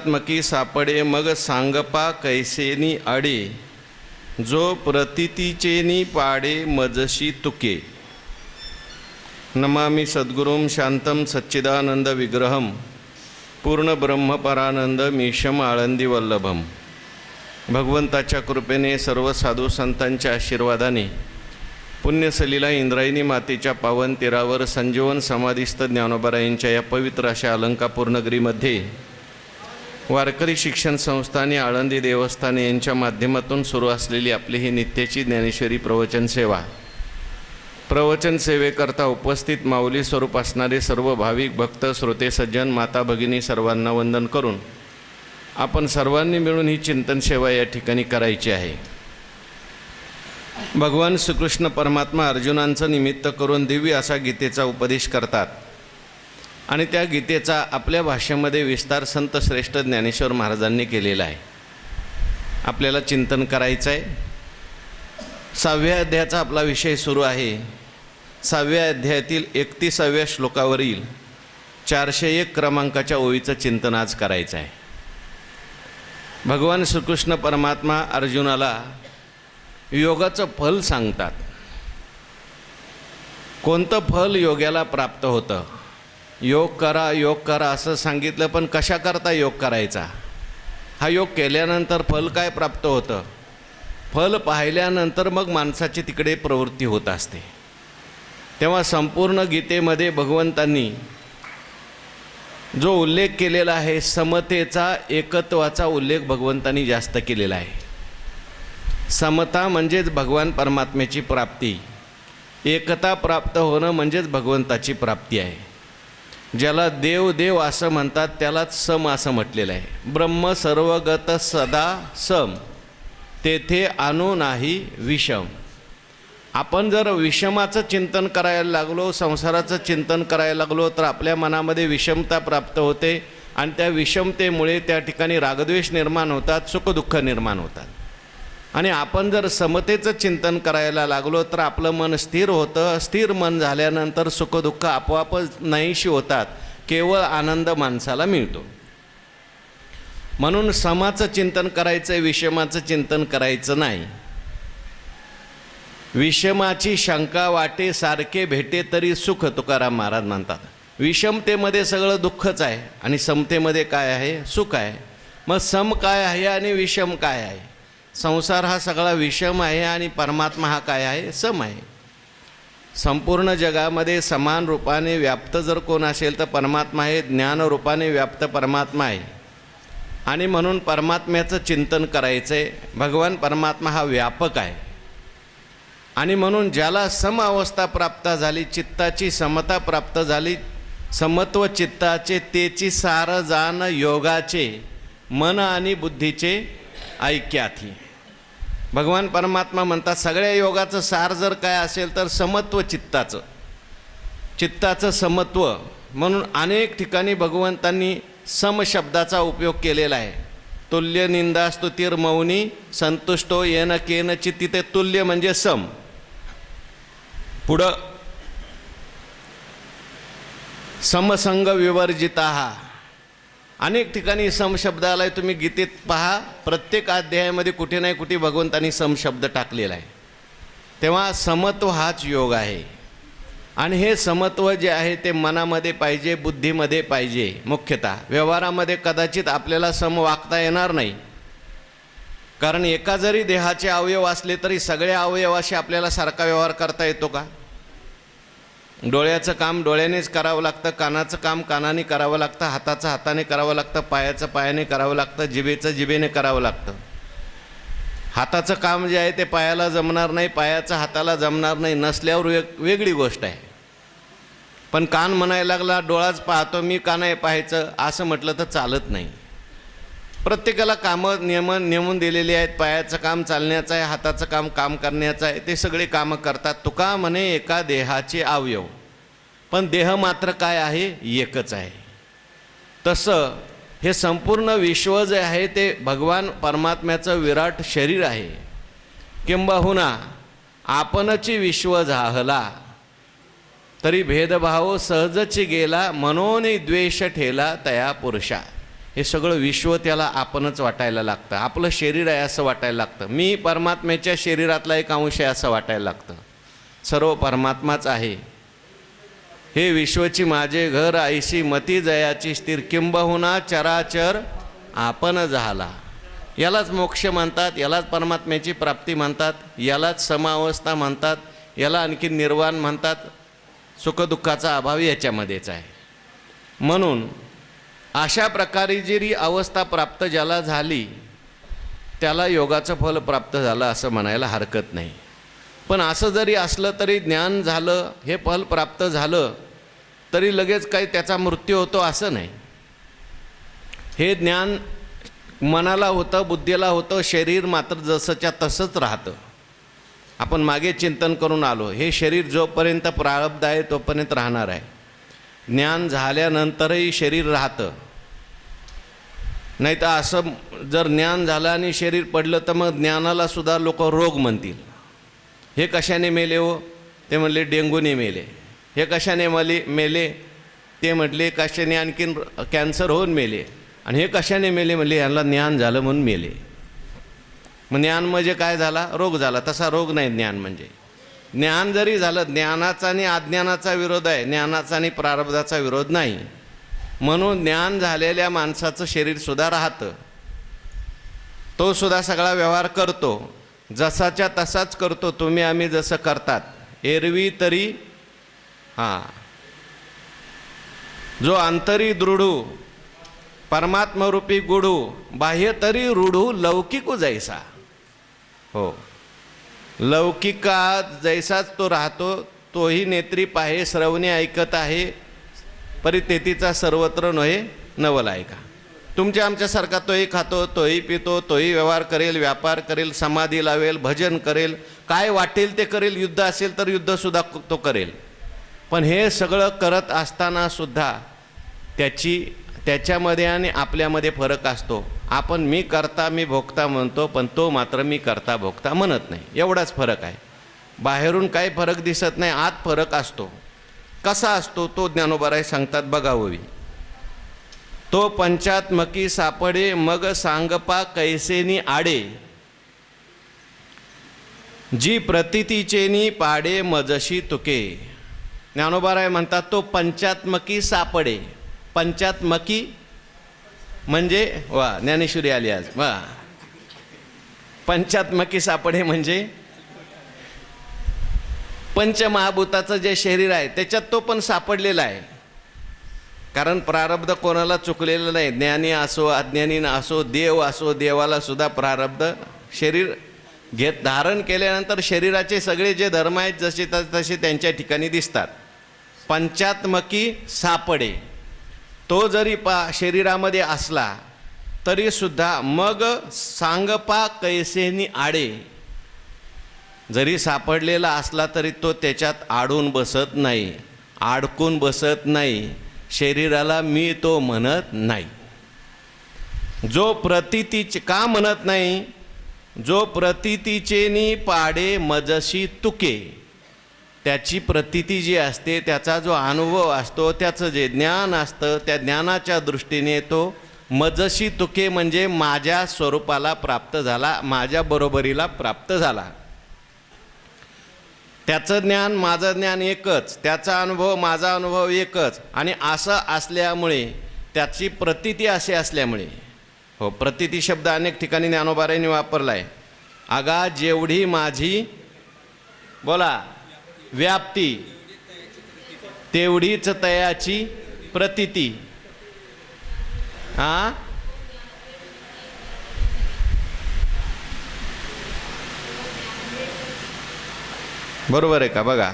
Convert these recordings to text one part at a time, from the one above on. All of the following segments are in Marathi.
एकात्मकी सापडे मग सांगपा कैसेनी आडे, जो प्रतितीचेनी पाडे मजशी तुके. नमामि सद्गुरुं शांतं सच्चिदानंद विग्रहं पूर्ण ब्रह्मपरानंद मीशम आळंदी वल्लभम. भगवंताच्या कृपेने सर्व साधू संतांच्या आशीर्वादाने पुण्यसलीला इंद्रायणी मातेच्या पावन तीरावर संजीवन समाधीस्थ ज्ञानोबारायांच्या या पवित्र अशा अलंकापूर नगरीमध्ये वारकरी शिक्षण संस्था आणि आळंदी देवस्थाने यांच्या माध्यमातून सुरू असलेली आपली ही नित्याची ज्ञानेश्वरी प्रवचन सेवा. प्रवचन सेवेकरता उपस्थित माऊली स्वरूप असणारे सर्व भाविक भक्त श्रोते सज्जन माता भगिनी सर्वांना वंदन करून आपण सर्वांनी मिळून ही चिंतन सेवा या ठिकाणी करायची आहे. भगवान श्रीकृष्ण परमात्मा अर्जुनांचं निमित्त करून दिव्य असा गीतेचा उपदेश करतात आणि त्या गीतेचा आपल्या भाषेमध्ये विस्तार संत श्रेष्ठ ज्ञानेश्वर महाराजांनी केलेला आहे. आपल्याला चिंतन करायचं आहे. 6व्या अध्यायाचा आपला विषय सुरू आहे. 6व्या अध्यायातील 31व्या श्लोकावरील 401 क्रमांकाच्या ओळीचं चिंतन आज करायचं आहे. भगवान श्रीकृष्ण परमात्मा अर्जुनाला योगाचं फल सांगतात. कोणतं फल योग्याला प्राप्त होतं? योग करा असं सांगितलं, पण कशाकरता योग करायचा? हा योग केल्यानंतर फल काय प्राप्त होतं? फल पाहिल्यानंतर मग माणसाची तिकडे प्रवृत्ती होत असते. तेव्हा संपूर्ण गीतेमध्ये भगवंतांनी जो उल्लेख केलेला आहे समतेचा, एकत्वाचा उल्लेख भगवंतांनी जास्त केलेला आहे. समता म्हणजेच भगवान परमात्म्याची प्राप्ती, एकता प्राप्त होणं म्हणजेच भगवंताची प्राप्ती आहे. ज्याला देव देव असं म्हणतात त्यालाच सम असं म्हटलेलं आहे. ब्रह्म सर्वगत सदा सम, तेथे आणू नाही विषम. आपण जर विषमाचं चिंतन करायला लागलो, संसाराचं चिंतन करायला लागलो तर आपल्या मनामध्ये विषमता प्राप्त होते आणि त्या विषमतेमुळे त्या ठिकाणी रागद्वेष निर्माण होतात, सुखदुःख निर्माण होतात. आणि आपण जर समतेचं चिंतन करायला लागलो तर आपलं मन स्थिर होतं. स्थिर मन झाल्यानंतर सुखदुःख आपोआपच नाहीशी होतात, केवळ आनंद माणसाला मिळतो. म्हणून समाचं चिंतन करायचं, विषमाचं चिंतन करायचं नाही. विषमाची शंका वाटे सारखे भेटे तरी सुख, तुकाराम महाराज म्हणतात. विषमतेमध्ये सगळं दुःखच आहे आणि समतेमध्ये काय आहे? सुख आहे. मग सम काय आहे आणि विषम काय आहे? संसार हा सगळा विषम आहे आणि परमात्मा हा काय आहे? सम आहे. संपूर्ण जगामध्ये समान रूपाने व्याप्त जर कोण असेल तर परमात्मा आहे. ज्ञान रूपाने व्याप्त परमात्मा आहे आणि म्हणून परमात्म्याचं चिंतन करायचं आहे. भगवान परमात्मा हा व्यापक आहे आणि म्हणून ज्याला सम अवस्था प्राप्त झाली, चित्ताची समता प्राप्त झाली, समत्व चित्ताचे तेची सार जाण योगाचे, मन आणि बुद्धीचे ऐक्याथी. भगवान परमात्मा म्हणतात सगळ्या योगाचं सार जर काय असेल तर समत्व चित्ताचं, चित्ताचं समत्व. म्हणून अनेक ठिकाणी भगवंतांनी सम शब्दाचा उपयोग केलेला आहे. तुल्य निंदा स्तुतीर मौनी संतुष्टो येन केनचित, तिथे तुल्य म्हणजे सम. पुढं समसंग विवर्जिता, अनेक ठिकाणी सम शब्द आला आहे. तुम्ही गीतेत पहा, प्रत्येक अध्यायामध्ये कुठे नाही कुठे भगवंतांनी सम शब्द टाकलेला आहे. तेव्हा समत्व हाच योग आहे आणि हे समत्व जे आहे ते मनामध्ये पाहिजे, बुद्धीमध्ये पाहिजे. मुख्यतः व्यवहारामध्ये कदाचित आपल्याला सम वागता येणार नाही, कारण एका जरी देहाचे अवयव असले तरी सगळ्या अवयवाशी आपल्याला सारखा व्यवहार करता येतो का? डोळ्याचं काम डोळ्यानेच करावं लागतं, कानाचं काम कानाने करावं लागतं, हाताचं हाताने करावं लागतं, पायाचं पायाने करावं लागतं, जिभेचं जिभेने करावं लागतं. हाताचं काम जे आहे ते पायाला जमणार नाही, पायाचं हाताला जमणार नाही, नसल्यावर वेगळी गोष्ट आहे. पण कान म्हणायला लागला, डोळाच पाहतो मी, कान आहे पाहायचं असं म्हटलं तर चालत नाही. प्रत्येकाला कामं नेमून दिलेली आहेत. पायाचं काम चालण्याचं आहे, हाताचं काम काम करण्याचं आहे, ते सगळे कामं करतात. तुका म्हणे एका देहाचे अवयव, पण देह मात्र काय आहे? एकच आहे. तसं हे संपूर्ण विश्व जे आहे ते भगवान परमात्म्याचं विराट शरीर आहे. किंबहुना आपणची विश्व झाहला, तरी भेदभाव सहजची गेला, मनोनी द्वेष ठेला तया पुरुषा. हे सगळं विश्व त्याला आपणच वाटायला लागतं. आपलं शरीर आहे असं वाटायला लागतं. मी परमात्म्याच्या शरीरातला एक अंश आहे असं वाटायला लागतं. सर्व परमात्माच आहे. हे विश्वची माझे घर ऐशी मती जयाची स्थिर किंबहुना चराचर आपण झाला. यालाच मोक्ष म्हणतात, यालाच परमात्म्याची प्राप्ती म्हणतात, यालाच समावस्था म्हणतात, याला आणखी निर्वाण म्हणतात. सुखदुःखाचा अभाव याच्यामध्येच आहे. म्हणून अशा प्रकारे जरी अवस्था प्राप्त ज्याला झाली त्याला योगाचं फल प्राप्त झालं असं म्हणायला हरकत नाही. पण असं जरी असलं तरी ज्ञान झालं, हे फल प्राप्त झालं तरी लगेच काही त्याचा मृत्यू होतो असं नाही. हे ज्ञान मनाला होतं, बुद्धीला होतं, शरीर मात्र जसंच्या तसंच राहतं. आपण मागे चिंतन करून आलो, हे शरीर जोपर्यंत प्रारब्ध आहे तोपर्यंत राहणार आहे. ज्ञान झाल्यानंतरही शरीर राहतं. नाही तर असं जर ज्ञान झालं आणि शरीर पडलं तर मग ज्ञानाला सुद्धा लोक रोग म्हणतील. हे कशाने मेले हो? ते म्हणले डेंगूने मेले. हे कशाने मेले? ते म्हटले कशाने आणखीन कॅन्सर होऊन मेले. आणि हे कशाने मेले? म्हणले यांना ज्ञान झालं म्हणून मेले. मग ज्ञान म्हणजे काय झाला? रोग झाला. तसा रोग नाही ज्ञान म्हणजे. ज्ञान जरी झालं, ज्ञानाचा आणि अज्ञानाचा विरोध आहे, ज्ञानाचा आणि प्रारब्धाचा विरोध नाही. म्हणून ज्ञान झालेल्या माणसाचं शरीरसुद्धा राहतं, तो सुद्धा सगळा व्यवहार करतो, जसाच्या तसाच करतो. तुम्ही आम्ही जसं करतात. एरवी तरी जो अंतरी दृढू परमात्मरूपी गुडू बाह्य तरी रूढू लौकिकू जैसा. हो, लौकिकात जैसाच तो राहतो, तोही नेत्री पाहे श्रवणे ऐकत आहे, परितेतीचा सर्वत्र नव्हे नवल ऐका. तुमच्या आमच्यासारखा तोही खातो, तोही पितो, तोही व्यवहार करेल, व्यापार करेल, समाधी लावेल, भजन करेल, काय वाटेल ते करेल. युद्ध असेल तर युद्धसुद्धा तो करेल. पण हे सगळं करत असताना सुद्धा त्याच्यामध्ये आणि आपल्यामध्ये फरक असतो. आपण मी करता मी भोगता म्हणतो, पण तो मात्र मी करता भोगता म्हणत नाही. एवढाच फरक आहे. बाहेरून काही फरक दिसत नाही, आत फरक असतो. कसा असतो तो ज्ञानोबाराय सांगतात, बघाववी. तो पंचात्मकी सापडे मग सांगपा कैसेनी आडे, जी प्रतितीचेनी पाडे मजशी तुके. ज्ञानोबाराय म्हणतात तो पंचात्मकी सापडे. पंचात्मकी म्हणजे वा ज्ञानेश्वरी आली आज वा. पंचात्मकी सापडे म्हणजे पंचमहाभूताचं जे शरीर आहे त्याच्यात तो पण सापडलेला आहे. कारण प्रारब्ध कोणाला चुकलेलं नाही. ज्ञानी असो अज्ञानी असो, देव असो, देवाला सुद्धा प्रारब्ध शरीर धारण केल्यानंतर शरीराचे सगळे जे धर्म आहेत जसे तसे त्यांच्या ठिकाणी दिसतात. पंचात्मकी सापडे. तो जरी शरीरामध्ये असला तरी सुद्धा मग सांगपा कैसेनी आडे. जरी सापडलेला असला तरी तो त्याच्यात आडून बसत नाही, अडकून बसत नाही, शरीराला मी तो म्हणत नाही. जो प्रतीतीचे का म्हणत नाही? जो प्रतीतीचेनी पाडे मजशी तुके. त्याची प्रतीती जी असते, त्याचा जो अनुभव असतो, त्याचं जे ज्ञान असतं, त्या ज्ञानाच्या दृष्टीने तो मजशी तुके म्हणजे माझ्या स्वरूपाला प्राप्त झाला, माझ्या बरोबरीला प्राप्त झाला. त्याचं ज्ञान माझं ज्ञान एकच, त्याचा अनुभव माझा अनुभव एकच. आणि असं असल्यामुळे त्याची प्रतीती असे असल्यामुळे, हो प्रतीती शब्द अनेक ठिकाणी ज्ञानोबारायांनी वापरला आहे. अगा जेवढी माझी बोला व्याप्ती तेवढीच तयाची प्रतीती. बरोबर आहे का? बघा,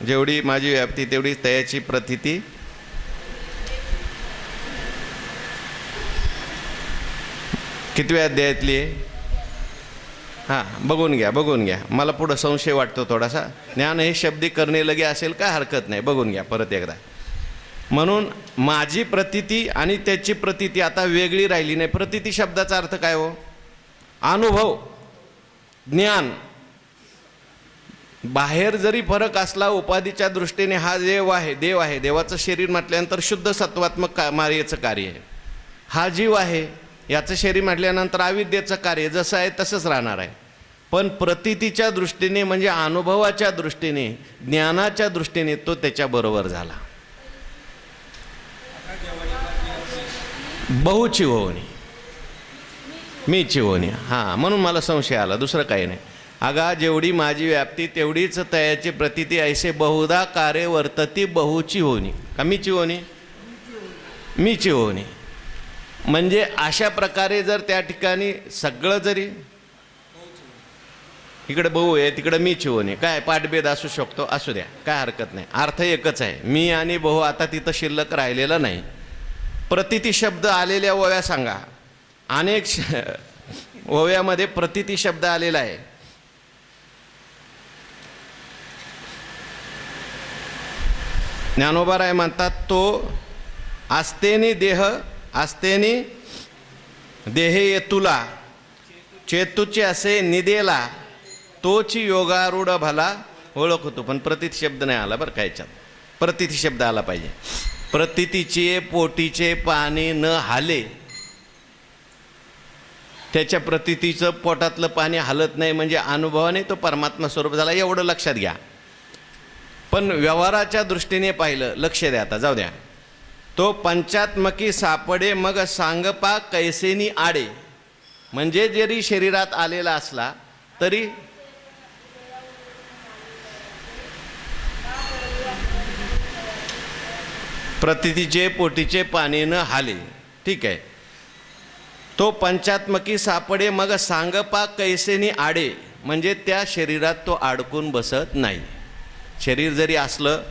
जेवढी माझी व्याप्ती तेवढीच तयाची प्रतीती. कितव्या अध्यायातली आहे? बघून घ्या. मला पुढं संशय वाटतो थोडासा. ज्ञान हे शब्दी करणे लगे असेल काय हरकत नाही, बघून घ्या परत एकदा. म्हणून माझी प्रतीती आणि त्याची प्रतीती आता वेगळी राहिली नाही. प्रतीती शब्दाचा अर्थ काय हो? अनुभव, ज्ञान. बाहेर जरी फरक असला उपाधीच्या दृष्टीने, हा देव आहे, देवाचं शरीर म्हटल्यानंतर शुद्ध सत्वात्मक मार्याचं कार्य आहे. हा जीव आहे, याचं शरीर म्हटल्यानंतर अविद्येचं कार्य जसं आहे तसंच राहणार आहे. पण प्रतीतीच्या दृष्टीने म्हणजे अनुभवाच्या दृष्टीने, ज्ञानाच्या दृष्टीने तो त्याच्याबरोबर झाला. बहुची होणी, मीची होणी. हां, म्हणून मला संशय आला, दुसरं काही नाही. अगा जेवढी माझी व्याप्ती तेवढीच तयाची प्रतीती ऐसे बहुधा कार्य वर्तती बहुची होणी. का मीची होणी? मीची होणी. म्हणजे अशा प्रकारे जर त्या ठिकाणी सगळं जरी इकडे बहु आहे तिकडे मीची होणी, काय पाठभेद असू शकतो, असू द्या, काय हरकत नाही, अर्थ एकच आहे. मी आणि बहु आता तिथं शिल्लक राहिलेला नाही. प्रतीती शब्द आलेल्या ओव्या सांगा. अनेक ओव्यामध्ये प्रतीती शब्द आलेला आहे. ज्ञानोबाराय म्हणतात, तो आस्तेनी देह, आस्तेनी देहे येतुला, चेतूचे असे निदेला, तोची योगारूढ भला ओळखतो. पण प्रतीती शब्द नाही आला बरं का याच्यात. प्रतीती शब्द आला पाहिजे. प्रतीतीचे पोटीचे पाणी न हाले, त्याच्या प्रतीतीचं पोटातलं पाणी हालत नाही म्हणजे अनुभवाने तो परमात्मा स्वरूप झाला, एवढं लक्षात घ्या. पण व्यवहाराच्या दृष्टीने पाहिलं, लक्ष द्या, आता जाऊ द्या. तो पंचात्मकी सापडे मग सांगपा कैसेनी आडे, म्हणजे जरी शरीरात आलेला असला तरी प्रतीतीचे पोटीचे पाणी न हाले, ठीक आहे. तो पंचात्मकी सापडे मग सांगपा कैसेनी आडे, म्हणजे त्या शरीरात तो अडकून बसत नाही. शरीर जरी असलं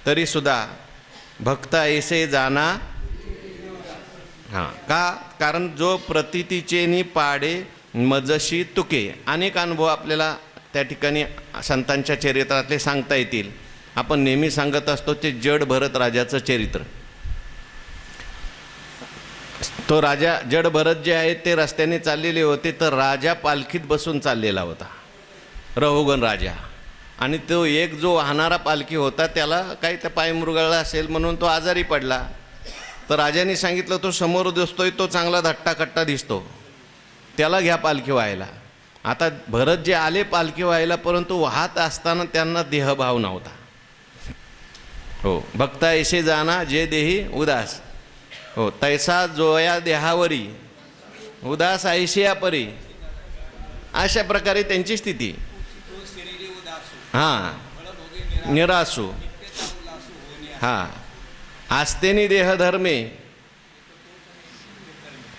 तरी सुद्धा भक्त ऐसे जाना. हां, का? कारण जो प्रतीतीचेनी पाडे मजशी तुके. अनेक अनुभव आपल्याला त्या ठिकाणी संतांच्या चरित्रातले सांगता येतील. आपण नेहमी सांगत असतो ते जड भरत राजाचं चरित्र. तो राजा जड भरत जे आहे ते रस्त्याने चाललेले होते, तर राजा पालखीत बसून चाललेला होता, रहुगण राजा. आणि तो एक जो वाहणारा पालखी होता त्याला काही त्या पाय मुरगळला असेल म्हणून तो आजारी पडला. तर राजाने सांगितलं, तो समोर दिसतोय तो चांगला धट्टाकट्टा दिसतो, त्याला घ्या पालखी व्हायला. आता भरत जे आले पालखी व्हायला, परंतु वाहत असताना त्यांना देहभाव नव्हता. हो, भक्त ऐसे जाना जे देही उदास. हो, तैसा जोया देहावरी उदास ऐशिया परी, अशा प्रकारे त्यांची स्थिती. हां, निरासू. हां, आस्तेनी देहधर्मे.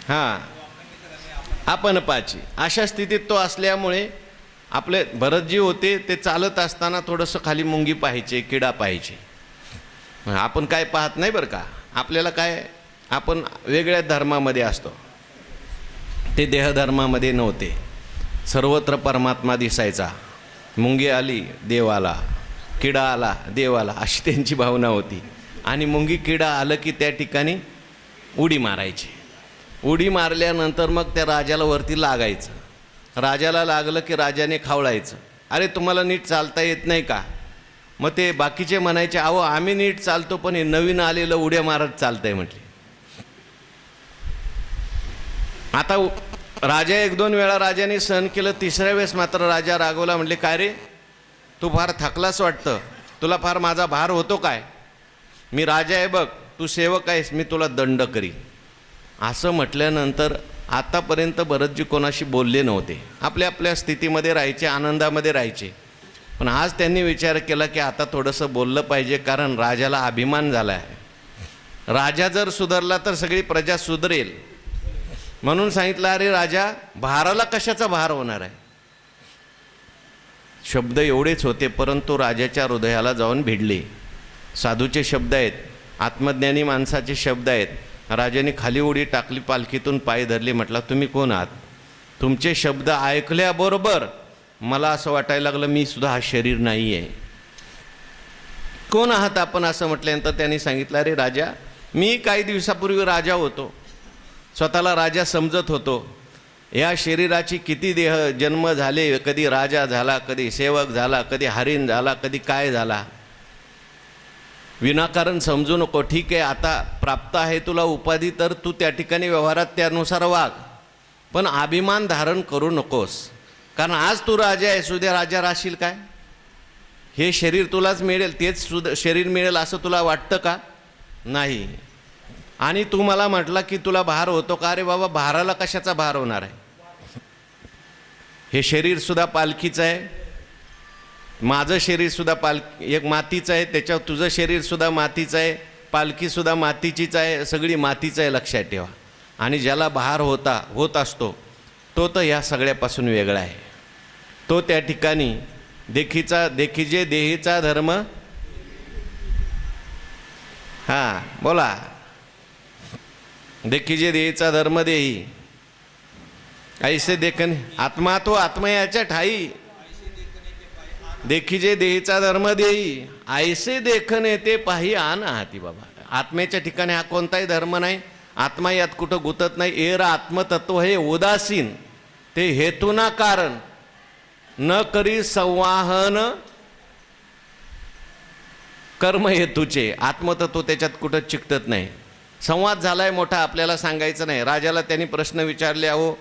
हां, आपण पाची. अशा स्थितीत तो असल्यामुळे आपले भरतजी होते ते चालत असताना थोडंसं खाली मुंगी पाहायचे, किडा पाहायचे. आपण काय पाहत नाही बरं का. आपल्याला काय, आपण वेगळ्या धर्मामध्ये असतो, ते देहधर्मामध्ये नव्हते. सर्वत्र परमात्मा दिसायचा. मुंगी आली देवाला, किडा आला देवाला, अशी त्यांची भावना होती. आणि मुंगी किडा आलं की त्या ठिकाणी उडी मारायची. उडी मारल्यानंतर मग त्या राजाला वरती लागायचं. राजाला लागलं की राजाने खावळायचं, अरे तुम्हाला नीट चालता येत नाही का? मग ते बाकीचे म्हणायचे, अहो आम्ही नीट चालतो पण हे नवीन आलेलं उड्या मारत चालतंय म्हटले. आता राजा एक दोन वेळा राजाने सहन केलं, तिसऱ्या वेळेस मात्र राजा रागवला. म्हटले, काय रे तू फार थकलास वाटतं, तुला फार माझा भार होतो काय? मी राजा आहे बघ, तू सेवक आहेस, मी तुला दंड करी. असं म्हटल्यानंतर आतापर्यंत भरतजी कोणाशी बोलले नव्हते, आपल्या आपल्या स्थितीमध्ये राहायचे, आनंदामध्ये राहायचे. पण आज त्यांनी विचार केला की आता थोडंसं बोललं पाहिजे, कारण राजाला अभिमान झाला आहे. राजा जर सुधारला तर सगळी प्रजा सुधरेल. म्हणून सांगितलं, अरे राजा, भाराला कशाचा भार होणार आहे? शब्द एवढेच होते, परंतु राजाच्या हृदयाला जाऊन भिडले. साधूचे शब्द आहेत, आत्मज्ञानी माणसाचे शब्द आहेत. राजाने खाली उडी टाकली, पालखीतून पाय धरले. म्हटलं, तुम्ही कोण आहात? तुमचे शब्द ऐकल्याबरोबर मला असं वाटायला लागलं मी सुद्धा हा शरीर नाही आहे. कोण आहात आपण? असं म्हटल्यानंतर त्यांनी सांगितलं, अरे राजा, मी काही दिवसापूर्वी राजा होतो, स्वतःला राजा समजत होतो. या शरीराची किती देह जन्म झाले, कधी राजा झाला, कधी सेवक झाला, कधी हरिण झाला, कधी काय झाला. विनाकारण समजू नको. ठीक आहे, आता प्राप्त आहे तुला उपाधी, तर तू त्या ठिकाणी व्यवहारात त्यानुसार वाग, पण अभिमान धारण करू नकोस. कारण आज तू राजा आहेस, उद्या राजा राहशील काय? हे शरीर तुलाच मिळेल, तेच शरीर मिळेल असं तुला वाटतं का? नाही. आणि तू मला म्हटला की तुला भार होतो का? अरे बाबा, भाराला कशाचा भार होणार आहे? हे शरीरसुद्धा पालखीचं आहे, माझं शरीरसुद्धा एक मातीचं आहे, त्याच्यावर तुझं शरीरसुद्धा मातीचं आहे, पालखीसुद्धा मातीचीच आहे, सगळी मातीचं आहे, लक्षात ठेवा. आणि ज्याला भार होत असतो तो तर ह्या सगळ्यापासून वेगळा आहे. तो त्या ठिकाणी देखीजे देहीचा धर्म. हां बोला. देखीजे देहीचा धर्म देही, ऐसे देखणे आत्मा तो आत्मयाच्या ठाई. देखीजे देहीचा धर्म देई, ऐसे देखणे ते पाही आन हाती. बाबा, आत्म्याच्या ठिकाणी हा कोणताही धर्म नाही, आत्मा यात कुठं गुतत नाही. एर आत्मतत्व हे उदासीन, ते हेतुना कारण न करी संवाहन कर्म हेतूचे. आत्मतत्व त्याच्यात कुठं चिकटत नाही. संवाद झालाय मोठा, आपल्याला सांगायचं नाही. राजाला त्यांनी प्रश्न विचारले, अहो,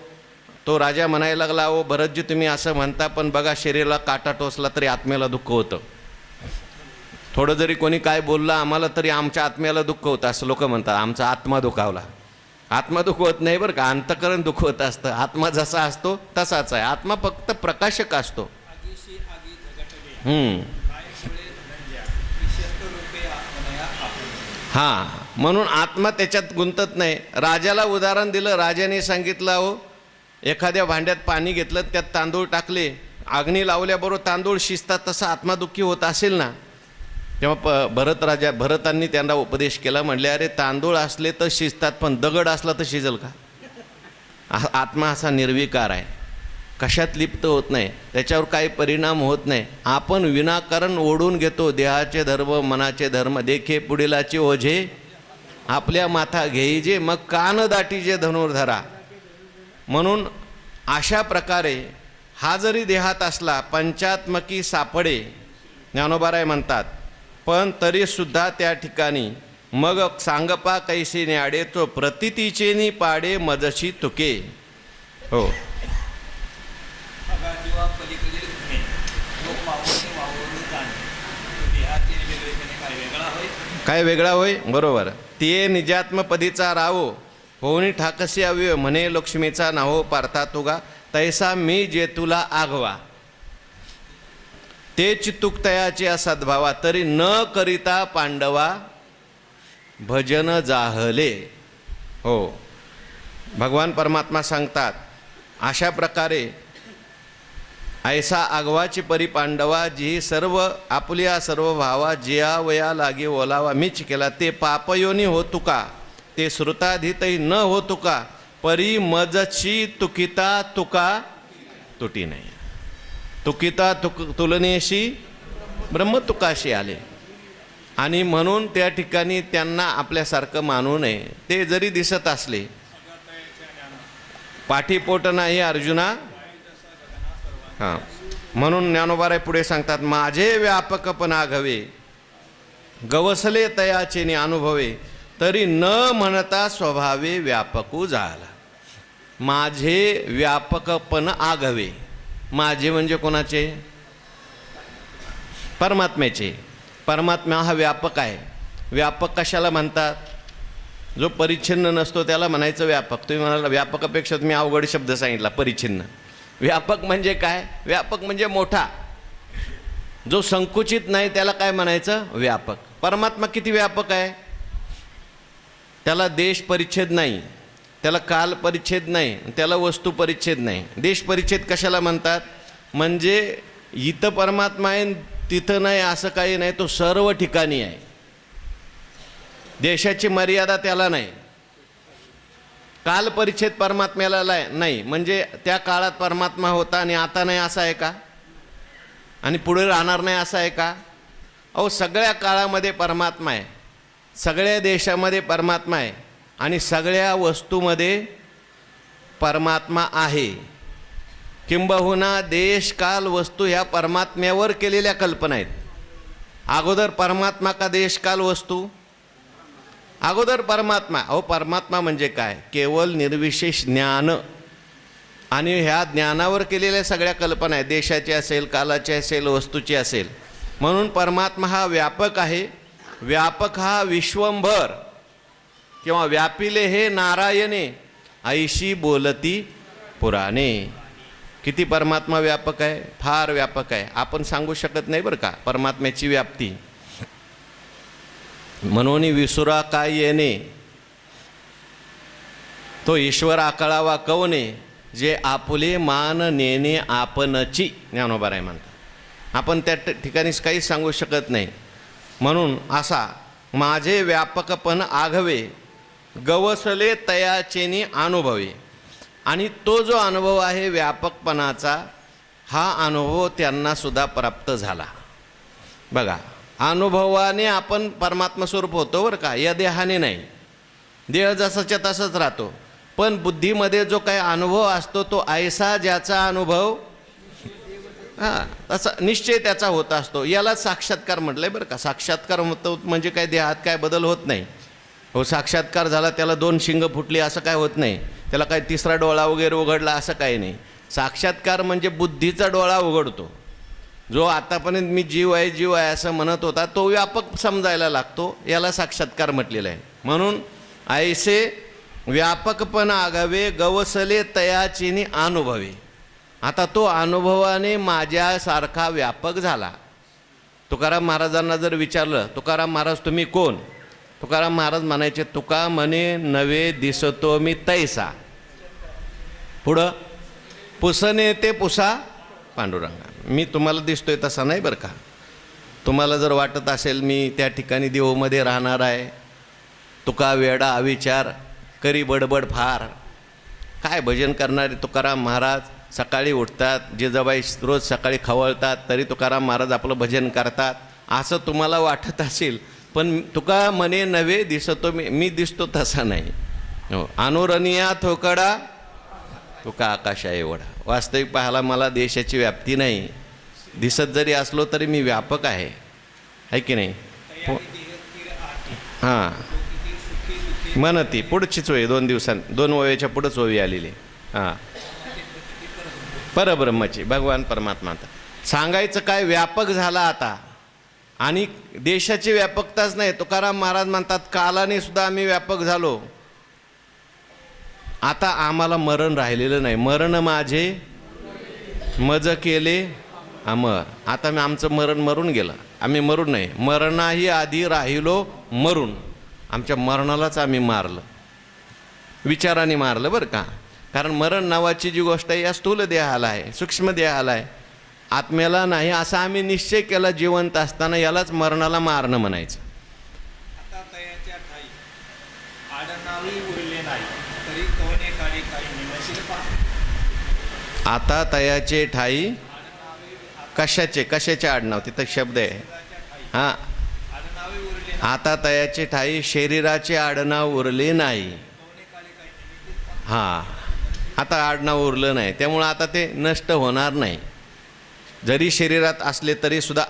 तो राजा म्हणायला लागला, अहो भरतजी तुम्ही असं म्हणता, पण बघा शरीराला काटा टोचला तरी आत्म्याला दुःख होतं. थोडं जरी कोणी काय बोललं आम्हाला तरी आमच्या आत्म्याला दुःख होतं, असं लोक म्हणतात. आमचा आत्मा दुखावला. आत्मा दुखवत नाही बरं का, अंतःकरण दुखवत असतं. आत्मा जसा असतो तसाच आहे. आत्मा फक्त प्रकाशक असतो. हां, म्हणून आत्मा त्याच्यात गुंतत नाही. राजाला उदाहरण दिलं. राजाने सांगितलं, अहो एखाद्या भांड्यात पाणी घेतलं, त्यात तांदूळ टाकले, अग्नी लावल्याबरोबर तांदूळ शिजतात, तसा आत्मा दुःखी होत असेल ना. तेव्हा भरतांनी त्यांना उपदेश केला. म्हणले, अरे तांदूळ असले तर शिजतात, पण दगड असला तर शिजल का? आत्मा असा निर्विकार आहे, कशात लिप्त होत नाही, त्याच्यावर काही परिणाम होत नाही. आपण विनाकारण ओढून घेतो देहाचे धर्म, मनाचे धर्म. देखे पुढीलाचे ओझे आपल्या माथा घेईजे, मग कान दाटीजे धनुर्धरा. म्हणून अशा प्रकारे हा जरी देहात असला, पंचात्मकी सापडे ज्ञानोबाराय म्हणतात, पण तरीसुद्धा त्या ठिकाणी मग सांगपा कैसे न्याडे, तो प्रतितीचेनी पाडे मजशी तुके. हो, काय वेगळा होय? बरोबर. ते निजात्मपदीचा राहो होऊन ठाकसी अव्यय, म्हणे लक्ष्मीचा नाहो पार्था तुगा, तैसा मी जे तुला आघवा. ते चित्तुक्तयाचे सद्भावा, तरी न करिता पांडवा भजन जाहले. हो, भगवान परमात्मा सांगतात, अशा प्रकारे ऐसा आगवाची परी पांडवा, जी सर्व आपुल्या सर्व भावा, जिया वया लागे ओलावा मीच केला. ते पापयोनी हो तुका, ते श्रुताधीतही न हो तुका, परी मजची तुकिता तुका तुटी नाही. तुकिता तुलनेशी ब्रह्म तुकाशी आले. आणि म्हणून त्या ठिकाणी त्यांना आपल्यासारखं मानू नये. ते जरी दिसत असले, पाठीपोट नाही अर्जुना. हां, म्हणून ज्ञानोबाराय पुढे सांगतात, माझे व्यापकपण आघवे गवसले तयाचे नि अनुभवे, तरी न म्हणता स्वभावे व्यापकू झाला. माझे व्यापकपण आघवे. माझे म्हणजे कोणाचे? परमात्म्याचे. परमात्मा हा व्यापक आहे. व्यापक कशाला म्हणतात? जो परिच्छिन्न नसतो त्याला म्हणायचं व्यापक. तुम्ही म्हणाला व्यापकापेक्षा तुम्ही अवघड शब्द सांगितला, परिच्छिन्न. व्यापक म्हणजे काय? व्यापक म्हणजे मोठा. जो संकुचित नाही त्याला काय म्हणायचं? व्यापक. परमात्मा किती व्यापक आहे? त्याला देश परिच्छेद नाही, त्याला काल परिच्छेद नाही, त्याला वस्तू परिच्छेद नाही. देश परिच्छेद कशाला म्हणतात? म्हणजे इथं परमात्मा आहे तिथं नाही असं काही नाही, तो सर्व ठिकाणी आहे. देशाची मर्यादा त्याला नाही. काल परिच्छेद परमात्म्याला नाही, म्हणजे त्या काळात परमात्मा होता आणि आता नाही असं आहे का? आणि पुढे राहणार नाही असं आहे का? अहो, सगळ्या काळामध्ये परमात्मा आहे, सगळ्या देशामध्ये परमात्मा आहे आणि सगळ्या वस्तूमध्ये परमात्मा आहे. किंबहुना देश काल वस्तू ह्या परमात्म्यावर केलेल्या कल्पना आहेत. अगोदर परमात्मा का देश काल वस्तू, अगोदर परमात्मा. अहो परमात्मा म्हणजे काय? केवळ निर्विशेष ज्ञान आणि ह्या ज्ञानावर केलेल्या सगळ्या कल्पना आहे. देशाची असेल, कालाची असेल, वस्तूची असेल. म्हणून परमात्मा हा व्यापक आहे. व्यापक हा विश्वंभर किंवा व्यापिले हे नारायणे ऐशी बोलती पुराणे. किती परमात्मा व्यापक आहे, फार व्यापक आहे. आपण सांगू शकत नाही बरं का परमात्म्याची व्याप्ती. म्हणून विसुरा काय येणे, तो ईश्वर आकळावा कवने, जे आपुले मान नेणे आपणची. ज्ञानोबाराय म्हणतात. आपण त्या ठिकाणीच काहीच सांगू शकत नाही. म्हणून असा माझे व्यापकपण आघवे, गवसले तयाचेनी अनुभवे. आणि तो जो अनुभव आहे व्यापकपणाचा, हा अनुभव त्यांना सुद्धा प्राप्त झाला. बघा, अनुभवाने आपण परमात्मा स्वरूप होतो बरं का, या देहाने नाही. देह जसाच्या तसाच राहतो. पण बुद्धीमध्ये जो काही अनुभव असतो तो ऐसा ज्याचा अनुभव, हां, तसा निश्चय त्याचा होत असतो. याला साक्षात्कार म्हटलंय बरं का. साक्षात्कार होतो म्हणजे काय, देहात काय बदल होत नाही. हो, साक्षात्कार झाला त्याला 2 शिंग फुटली असं काय होत नाही. त्याला काय तिसरा डोळा वगैरे उघडला असं काही नाही. साक्षात्कार म्हणजे बुद्धीचा डोळा उघडतो. जो आतापर्यंत मी जीव आहे जीव आहे असं म्हणत होता तो व्यापक समजायला लागतो. याला साक्षात्कार म्हटलेलं आहे. म्हणून ऐसे व्यापकपण आगावे, गवसले तयाचीनी अनुभवे. आता तो अनुभवाने माझ्यासारखा व्यापक झाला. तुकाराम महाराजांना जर विचारलं, तुकाराम महाराज तुम्ही कोण? तुकाराम महाराज म्हणायचे, तुका म्हणे नवे दिसतो मी तैसा. पुढं पुसने ते पुसा पांडुरंगा. मी तुम्हाला दिसतोय तसा नाही बरं का. तुम्हाला जर वाटत असेल मी त्या ठिकाणी देऊमध्ये राहणार आहे, तुका वेडा अविचार करी बडबड फार. काय भजन करणारे तुकाराम महाराज सकाळी उठतात, जिजाबाई रोज सकाळी खवळतात, तरी तुकाराम महाराज आपलं भजन करतात असं तुम्हाला वाटत असेल. पण तुका म्हणे नवे दिसतो मी दिसतो तसा नाही. हो, अनुरणिया थोकडा तुका आकाशा एवढा. वास्तविक पाहायला मला देशाची व्याप्ती नाही. दिसत जरी असलो तरी मी व्यापक आहे की नाही. हां, म्हणती पुढचीच ओवी 2 दिवसांत 2 ओव्याच्या पुढंच ओवी आलेली. हां, परब्रह्माची भगवान परमात्मा. सांगायचं काय, व्यापक झाला आता. आणि देशाची व्यापकताच नाही. तुकाराम महाराज म्हणतात कालाने सुद्धा आम्ही व्यापक झालो. आता आम्हाला मरण राहिलेलं नाही. मरण माझे मज केले अमर. आता मी आमचं मरण मरून गेलं, आम्ही मरून नाही. मरणाही आधी राहिलो मरून. आमच्या मरणालाच आम्ही मारलं, विचाराने मारलं बरं का. कारण मरण नावाची जी गोष्ट आहे या स्थूल देहाला आहे, सूक्ष्म देहाला आहे, आत्म्याला नाही. असा आम्ही निश्चय केला जिवंत असताना. यालाच मरणाला मारणं म्हणायचं. आता तयाच्या ठाई आडनावी उरले नाही, तरी कवने काळी काही निमशील पहा. आता तयाचे ठाई कशाचे आडनाव, तिथं शब्द आहे. हां, आडनावी उरले आता तयाचे ठाई शरीराचे आडनाव उरले नाही. हां, आता आडनाव उरलं नाही, त्यामुळं आता ते नष्ट होणार नाही. जरी शरीरात असले तरी सुद्धा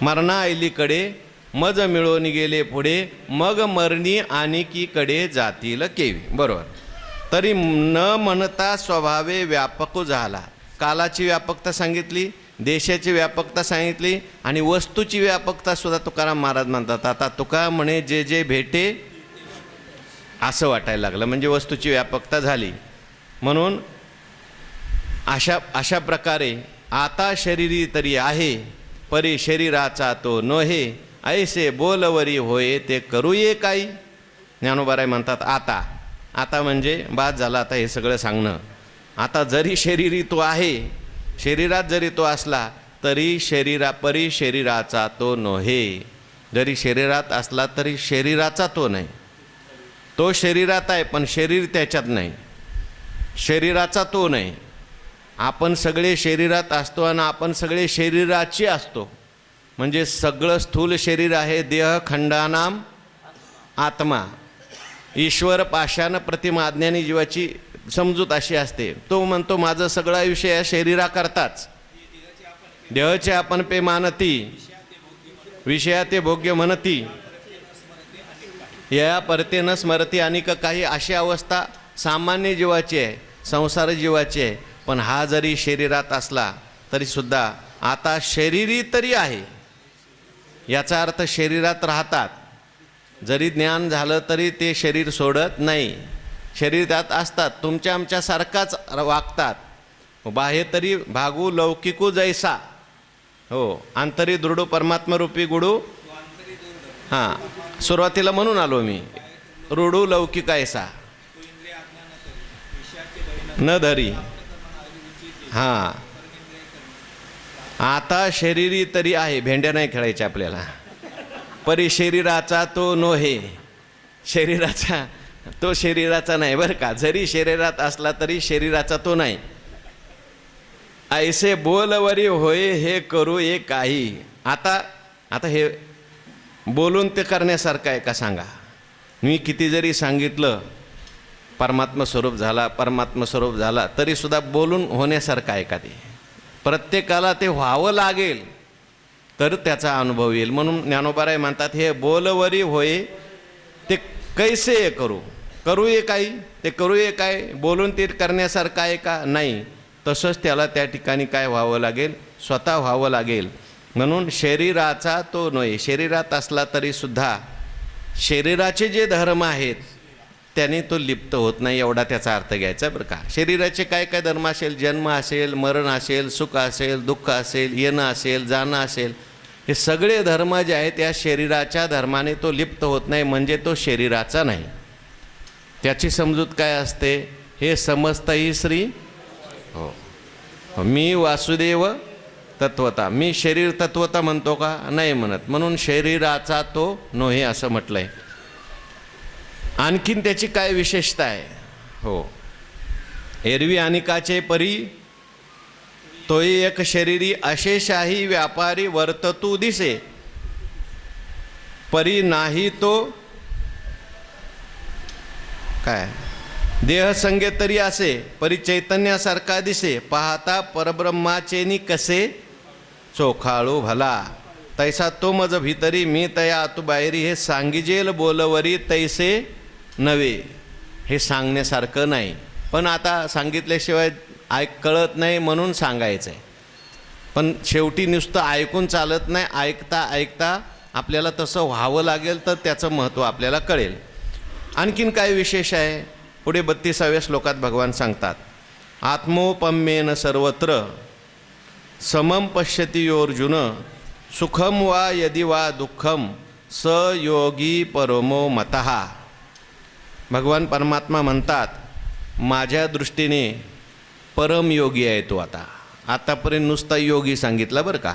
मरणा अलीकडे मज मिळून गेले पुढे, मग मरणी आणिकीकडे जातील केवी. बरोबर. तरी न म्हणता स्वभावे व्यापक झाला. कालाची व्यापकता सांगितली, देशाची व्यापकता सांगितली आणि वस्तूची व्यापकता सुद्धा तुकाराम महाराज म्हणतात. आता तुका म्हणे जे जे भेटे असं वाटायला लागलं, म्हणजे वस्तूची व्यापकता झाली. म्हणून अशा प्रकारे आता शरीरी तरी आहे, परी शरीराचा तो नोहे, ऐसे बोलवरी होय ते करूये काही. ज्ञानोबाराय म्हणतात आता म्हणजे बाद झाला आता हे सगळं सांगणं. आता जरी शरीरी तो आहे, शरीरात जरी तो असला तरी परी शरीराचा तो नोहे. जरी शरीरात असला तरी शरीराचा तो नाही. तो शरीरात आहे पण शरीर त्याच्यात नाही. शरीराचा तो नाही. आपण सगळे शरीरात असतो आणि आपण सगळे शरीराचे असतो. म्हणजे सगळं स्थूल शरीर आहे देह खंडानाम आत्मा. ईश्वर पाषाण प्रतिमा अज्ञानी जीवाची समजूत अशी असते. तो म्हणतो माझं सगळं आयुष्य या शरीराकरताच. देहचे आपण पे मानती विषया ते भोग्य म्हणती, या परते न स्मरती अनिक काही. अशी अवस्था सामान्य जीवाची आहे, संसार जीवाची आहे. पण हा जरी शरीरात असला तरीसुद्धा आता शरीरी तरी आहे, याचा अर्थ शरीरात राहतात. जरी ज्ञान झालं तरी ते शरीर सोडत नाही, शरीरात असतात, तुमच्या आमच्यासारखाच वागतात. बाह्य तरी भागू लौकिकू जैसा, हो अंतरी दृढ परमात्मरूपी गुडू. हां, सुरुवातीला म्हणून आलो मी, रुडू लौकिक ऐसा न धरी. हां, आता शरीरी तरी आहे, भेंड्या नाही खेळायच्या आपल्याला. परी शरीराचा तो नोहे, शरीराचा तो शरीराचा नाही बरं का. जरी शरीरात असला तरी शरीराचा तो नाही. ऐसे बोलवरी होय हे करू ये काही. आता हे बोलून ते करण्यासारखं आहे का सांगा. मी किती जरी सांगितलं परमात्मा स्वरूप झाला, परमात्मा स्वरूप झाला, तरीसुद्धा बोलून होण्यासारखं आहे का ते. प्रत्येकाला ते व्हावं लागेल तर त्याचा अनुभव येईल. म्हणून ज्ञानोबाराय म्हणतात, हे बोलवरी होय ते कैसे ये करू ये काही, ते करू ये काय, बोलून ते करण्यासारखं आहे का नाही. तसंच त्याला त्या ठिकाणी काय व्हावं लागेल, स्वतः व्हावं लागेल. म्हणून शरीराचा तो नव्हे, शरीरात असला तरीसुद्धा शरीराचे जे धर्म आहेत त्याने तो लिप्त होत नाही, एवढा त्याचा अर्थ घ्यायचा बरं का. शरीराचे काय काय धर्म असेल, जन्म असेल, मरण असेल, सुख असेल, दुःख असेल, येणं असेल, जाणं असेल, हे सगळे धर्म जे आहेत त्या शरीराच्या धर्माने तो लिप्त होत नाही, म्हणजे तो शरीराचा नाही. त्याची समजूत काय असते, हे समजतही श्री हो, मी वासुदेव तत्वता. मी शरीर तत्वता म्हणतो का, नाही म्हणत. म्हणून शरीराचा तो नोहे असं म्हटलं आहे. आणखीन त्याची काय विशेषता आहे, हो, एरवी अनिकाचे परी तोही एक शरीरी अशेषाही व्यापारी वर्ततू दिसे. परी नाही तो काय देहसंगे तरी असे, परी चैतन्यासारखा दिसे. पाहता परब्रह्माचेनी कसे चोखाळू भला. तैसा तो मज भीतरी मी तया आतू बाहेरी. हे सांगिजेल बोलवरी तैसे नव्हे, हे सांगण्यासारखं नाही. पण आता सांगितल्याशिवाय कळत नाही म्हणून सांगायचं आहे. पण शेवटी नुसतं ऐकून चालत नाही, ऐकता ऐकता आपल्याला तसं व्हावं लागेल तर त्याचं महत्त्व आपल्याला कळेल. आणखीन काय विशेष आहे, पुढे 32व्या श्लोकात भगवान सांगतात, आत्मोपम्येन सर्वत्र समम पश्यति योर्जुन सुखम वा यदि वा दुःखम स योगी परमो मतः. भगवान परमात्मा म्हणतात, माझ्या दृष्टीने परमयोगी आहे तो. आतापर्यंत नुसता योगी सांगितला बरं का,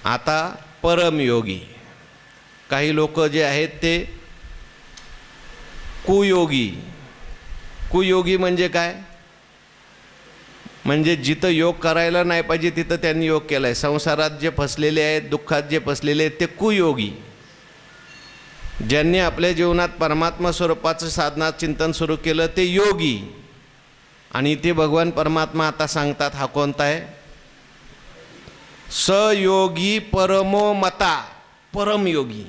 आता परमयोगी. काही लोक जे आहेत ते कुयोगी. कुयोगी म्हणजे काय, म्हणजे जिथं योग करायला नाही पाहिजे तिथं त्यांनी योग केला आहे. संसारात जे फसलेले आहेत, दुःखात जे फसलेले आहेत ते कुयोगी. ज्यांनी आपल्या जीवनात परमात्मा स्वरूपाचं साधना चिंतन सुरू केलं ते योगी. आणि इथे भगवान परमात्मा आता सांगतात, हा कोणता आहे, सयोगी परमो मता, परमयोगी.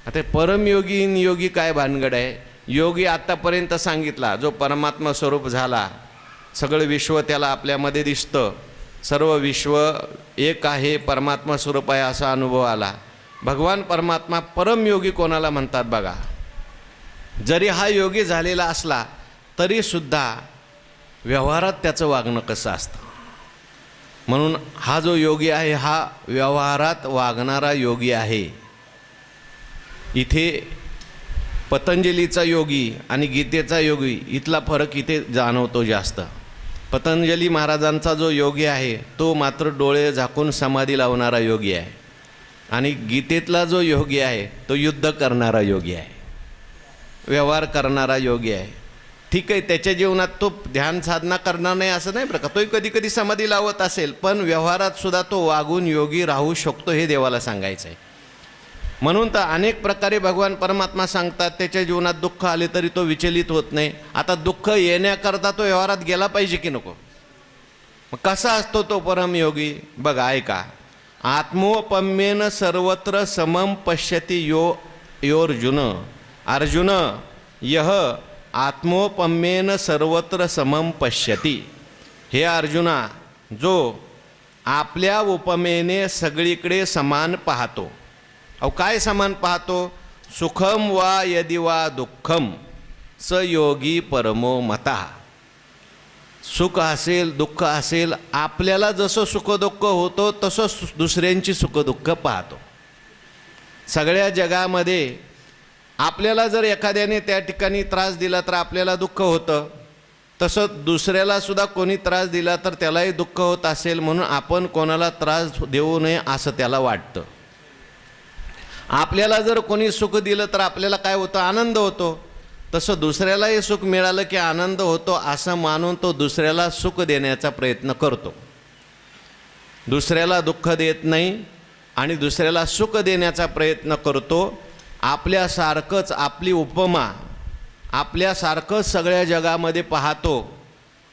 आता परमयोगी योगी काय भानगड आहे. योगी आत्तापर्यंत सांगितला, जो परमात्मा स्वरूप झाला, सगळं विश्व त्याला आपल्यामध्ये दिसतं, सर्व विश्व एक आहे, परमात्मा स्वरूप आहे असा अनुभव आला. भगवान परमात्मा परमयोगी कोणाला म्हणतात बघा. जरी हा योगी झालेला असला तरीसुद्धा व्यवहारात त्याचं वागणं कसं असतं. म्हणून हा जो योगी आहे हा व्यवहारात वागणारा योगी आहे. इथे पतंजलीचा योगी आणि गीतेचा योगी इथला फरक इथे जाणवतो जास्त. पतंजली महाराजांचा जो योगी आहे तो मात्र डोळे झाकून समाधी लावणारा योगी आहे. आणि गीतेतला जो योगी आहे तो युद्ध करणारा योगी आहे, व्यवहार करणारा योगी आहे. ठीक आहे, त्याच्या जीवनात तो ध्यान साधना करणार नाही असं नाही बरं का, तोही कधी कधी समाधी लावत असेल, पण व्यवहारात सुद्धा तो वागून योगी राहू शकतो, हे देवाला सांगायचं आहे. म्हणून तर अनेक प्रकारे भगवान परमात्मा सांगतात, त्याच्या जीवनात दुःख आले तरी तो विचलित होत नाही. आता दुःख येण्याकरता तो व्यवहारात गेला पाहिजे की नको. मग कसा असतो तो परमयोगी बघा, ऐका. आत्मोपम्येन सर्वत्र समम पश्यति योर्जुन अर्जुन यह आत्मोपम्येन सर्वत्र समम पश्यति. हे अर्जुना, जो आपल्या उपमेने सगळीकडे समान पाहतो. अहो काय समान पाहतो? सुखम वा यदि वा दुःखम स योगी परमो मता. सुख असेल दुःख असेल, आपल्याला जसं सुखदुःख होतं तसं दुसऱ्यांची सुखदुःख पाहतो. सगळ्या जगामध्ये आपल्याला जर एखाद्याने त्या ठिकाणी त्रास दिला तर आपल्याला दुःख होतं, तसं दुसऱ्याला सुद्धा कोणी त्रास दिला तर त्यालाही दुःख होत असेल, म्हणून आपण कोणाला त्रास देऊ नये असं त्याला वाटतं. आपल्याला जर कोणी सुख दिलं तर आपल्याला काय होतं? आनंद होतो. तसं दुसऱ्यालाही सुख मिळालं की आनंद होतो असं मानून तो दुसऱ्याला सुख देण्याचा प्रयत्न करतो. दुसऱ्याला दुःख देत नाही आणि दुसऱ्याला सुख देण्याचा प्रयत्न करतो. आपल्यासारखंच आपली उपमा आपल्यासारखंच सगळ्या जगामध्ये पाहतो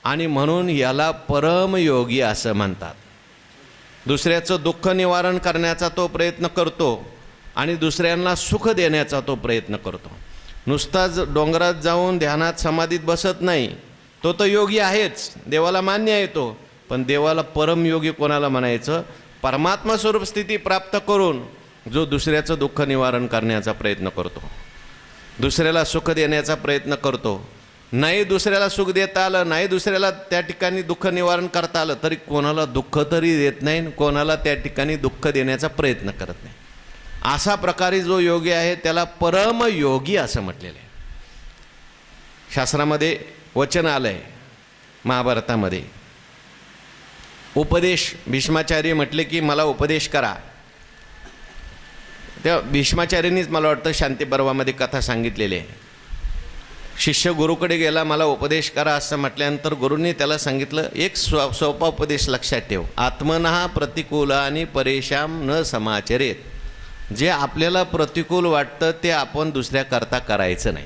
आणि म्हणून याला परमयोगी असं म्हणतात. दुसऱ्याचं दुःख निवारण करण्याचा तो प्रयत्न करतो आणि दुसऱ्यांना सुख देण्याचा तो प्रयत्न करतो. नुसताच डोंगरात जाऊन ध्यानात समाधीत बसत नाही, तो तर योगी आहेच, देवाला मान्य आहे तो. पण देवाला परमयोगी कोणाला म्हणायचं? परमात्मा स्वरूप स्थिती प्राप्त करून जो दुसऱ्याचं दुःख निवारण करण्याचा प्रयत्न करतो, दुसऱ्याला सुख देण्याचा प्रयत्न करतो. नाही दुसऱ्याला सुख देता आलं, नाही दुसऱ्याला त्या ठिकाणी दुःख निवारण करता आलं तरी कोणाला दुःख तरी देत नाही, कोणाला त्या ठिकाणी दुःख देण्याचा प्रयत्न करत नाही. असा प्रकारे जो योगी आहे त्याला परमयोगी असं म्हटलेलं आहे. शास्त्रामध्ये वचन आलं आहे. महाभारतामध्ये उपदेश भीष्माचार्य म्हटले की मला उपदेश करा. त्या भीष्माचार्यांनीच मला वाटतं शांती पर्वामध्ये कथा सांगितलेली आहे. शिष्य गुरुकडे गेला, मला उपदेश करा असं म्हटल्यानंतर गुरुंनी त्याला सांगितलं, एक सोपा उपदेश लक्षात ठेव. आत्मनः प्रतिकूलानि परेशान न समाचरेत. जे आपल्याला प्रतिकूल वाटतं ते आपण दुसऱ्याकरता करायचं नाही.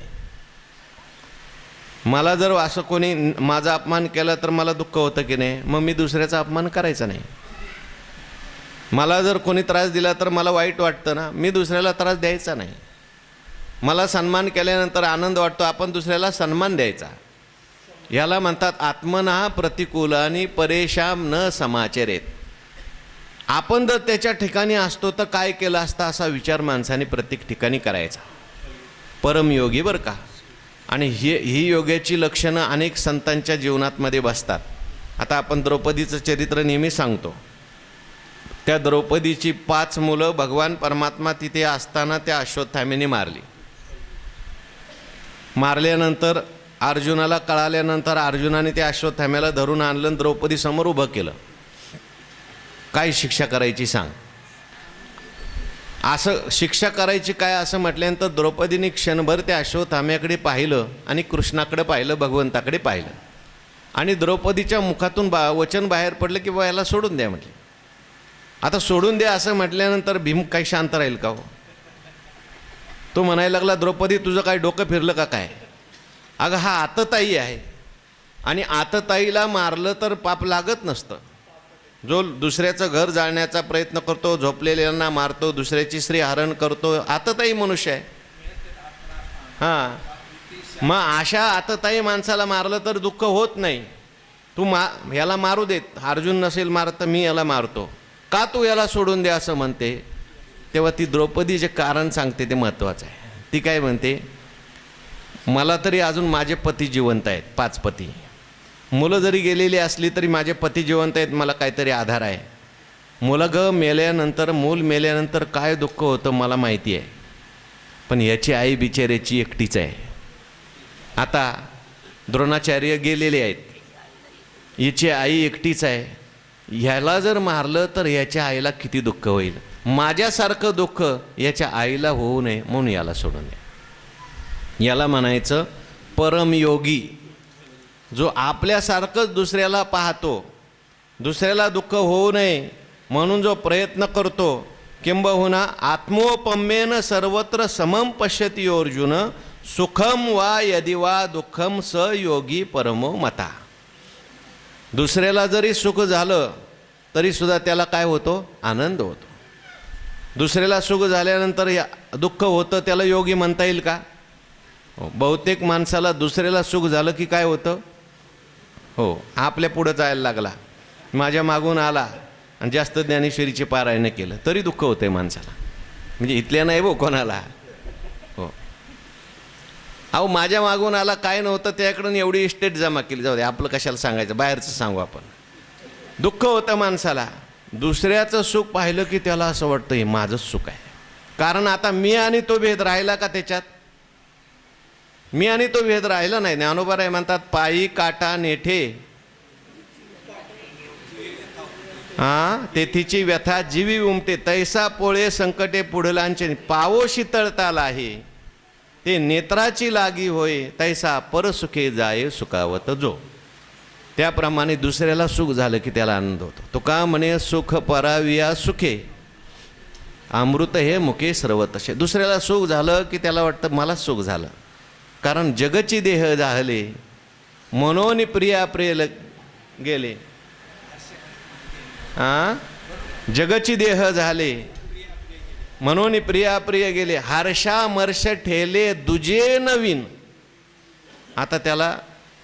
मला जर असं कोणी माझा अपमान केला तर मला दुःख होतं की नाही, मग मी दुसऱ्याचा अपमान करायचा नाही. मला जर कोणी त्रास दिला तर मला वाईट वाटतं ना, मी दुसऱ्याला त्रास द्यायचा नाही. मला सन्मान केल्यानंतर आनंद वाटतो, आपण दुसऱ्याला सन्मान द्यायचा. याला म्हणतात आत्मनः प्रतिकूलानि परेशान न समाचरेत. आपण जर त्याच्या ठिकाणी असतो तर काय केलं असतं असा विचार माणसाने प्रत्येक ठिकाणी करायचा. परमयोगी बरं का. आणि ही योग्याची लक्षणं अनेक संतांच्या जीवनातमध्ये बसतात. आता आपण द्रौपदीचं चरित्र नेहमी सांगतो. त्या द्रौपदीची 5 मुलं भगवान परमात्मा तिथे असताना त्या अश्वत्थाम्याने मारली. मारल्यानंतर अर्जुनाला कळाल्यानंतर अर्जुनाने त्या अश्वत्थाम्याला धरून आणलं आणि द्रौपदी समोर उभं केलं. काय शिक्षा करायची सांग. असं शिक्षा करायची काय असं म्हटल्यानंतर द्रौपदीने क्षणभर त्या अश्वत्थाम्याकडे पाहिलं आणि कृष्णाकडे पाहिलं, भगवंताकडे पाहिलं. आणि द्रौपदीच्या मुखातून वचन बाहेर पडलं की बा याला सोडून द्या म्हटले. आता सोडून द्या असं म्हटल्यानंतर भीम काही शांत राहील का हो? तो म्हणायला लागला, द्रौपदी तुझं काय डोकं फिरलं का काय? अगं हा आतताई आहे आणि आतताईला मारलं तर पाप लागत नसतं. जो दुसऱ्याचं घर जाळण्याचा प्रयत्न करतो, झोपलेल्यांना मारतो, दुसऱ्याची स्त्री हरण करतो, आतताई मनुष्य आहे. हां, मग अशा आतताई माणसाला मारलं तर दुःख होत नाही. तू याला मारू देत, अर्जुन नसेल मारत तर मी याला मारतो, का तू याला सोडून दे असं म्हणते. तेव्हा ती द्रौपदी जे कारण सांगते ते महत्त्वाचं आहे. ती काय म्हणते, मला तरी अजून माझे पती जिवंत आहेत, 5 पती. मुलं जरी गेलेली असली तरी माझे पती जिवंत आहेत, मला काहीतरी आधार आहे. मुलं मेल्यानंतर मूल मेल्यानंतर काय दुःख होतं मला माहिती आहे. पण याची आई बिचाऱ्याची एकटीच आहे. आता द्रोणाचार्य गेलेले आहेत, याची आई एकटीच आहे. ह्याला जर मारलं तर याच्या आईला किती दुःख होईल. माझ्यासारखं दुःख याच्या आईला होऊ नये म्हणून याला सोडून द्या. याला म्हणायचं परमयोगी. जो आपल्यासारखंच दुसऱ्याला पाहतो, दुसऱ्याला दुःख होऊ नये म्हणून जो प्रयत्न करतो, किंबहुना आत्मोपम्येन सर्वत्र समम पश्यति अर्जुन सुखम वा यदि वा दुःखम स योगी परमो मता. दुसऱ्याला जरी सुख झालं तरीसुद्धा त्याला काय होतो? आनंद होतो. दुसऱ्याला सुख झाल्यानंतर दुःख होतं, त्याला योगी म्हणता येईल का? हो. बहुतेक माणसाला दुसऱ्याला सुख झालं की काय होतं? हो, आपल्या पुढं जायला लागला, माझ्या मागून आला आणि जास्त ज्ञानेश्वरीचे पारायण केलं तरी दुःख होतं आहे माणसाला. म्हणजे इथल्या नाही हो कोणाला. हो, अहो माझ्या मागून आला, काय नव्हतं त्याकडून एवढी इस्टेट जमा केली, जाऊ दे आपलं कशाला सांगायचं, बाहेरचं सांगू आपण. दुःख होतं माणसाला. दुसऱ्याचं सुख पाहिलं की त्याला असं वाटतं हे माझंच सुख आहे. कारण आता मी आणि तो भेद राहिला का त्याच्यात? मी आणि तो भेद राहिला नाही. ज्ञानोबा म्हणतात, पायी काटा नेठे तेथीची व्यथा जीवी उमटे, तैसा पोळे संकटे पुढलांचे पावो शीतळताला आहे, ते नेत्राची लागी होय, तैसा परसुखे जाये सुखावत जो. त्याप्रमाणे दुसऱ्याला सुख झालं की त्याला आनंद होतो. तुका म्हणे सुख पराविया सुखे, अमृत हे मुखे सर्व तसे. दुसऱ्याला सुख झालं की त्याला वाटतं मला सुख झालं. कारण जगची देह जाहले, मनोनी प्रिया प्रिय गेले. जगची देह झाले, मनोनी प्रिया प्रिय गेले, हर्षा मर्ष ठेले दुजे नवीन. आता त्याला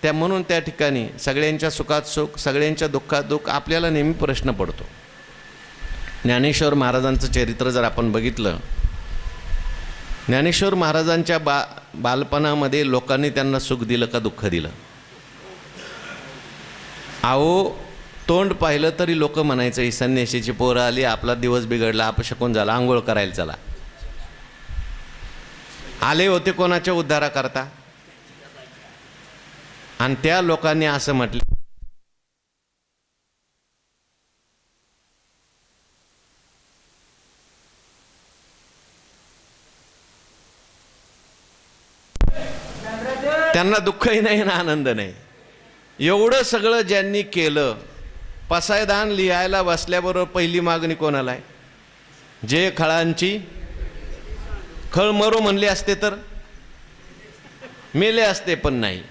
म्हणून त्या ठिकाणी सगळ्यांच्या सुखात सुख, सगळ्यांच्या दुःखात दुःख. आपल्याला नेहमी प्रश्न पडतो. ज्ञानेश्वर महाराजांचं चरित्र जर आपण बघितलं, ज्ञानेश्वर महाराजांच्या बालपणामध्ये लोकांनी त्यांना सुख दिलं का दुःख दिलं? अहो तोंड पाहिलं तरी लोक म्हणायचं ही संन्याशीची पोरं आली, आपला दिवस बिघडला, अपशकून झाला, आंघोळ करायला चला. आले होते कोणाच्या उद्धाराकरता? आणि त्या लोकांनी असं म्हटलं, त्यांना दुःखही नाही ना आनंद नाही. एवढं सगळं ज्यांनी केलं, पसायदान लिहायला बसल्याबरोबर पहिली मागणी कोणाला आहे? जे खळांची खळ मरो म्हणले असते तर मेले असते, पण नाही.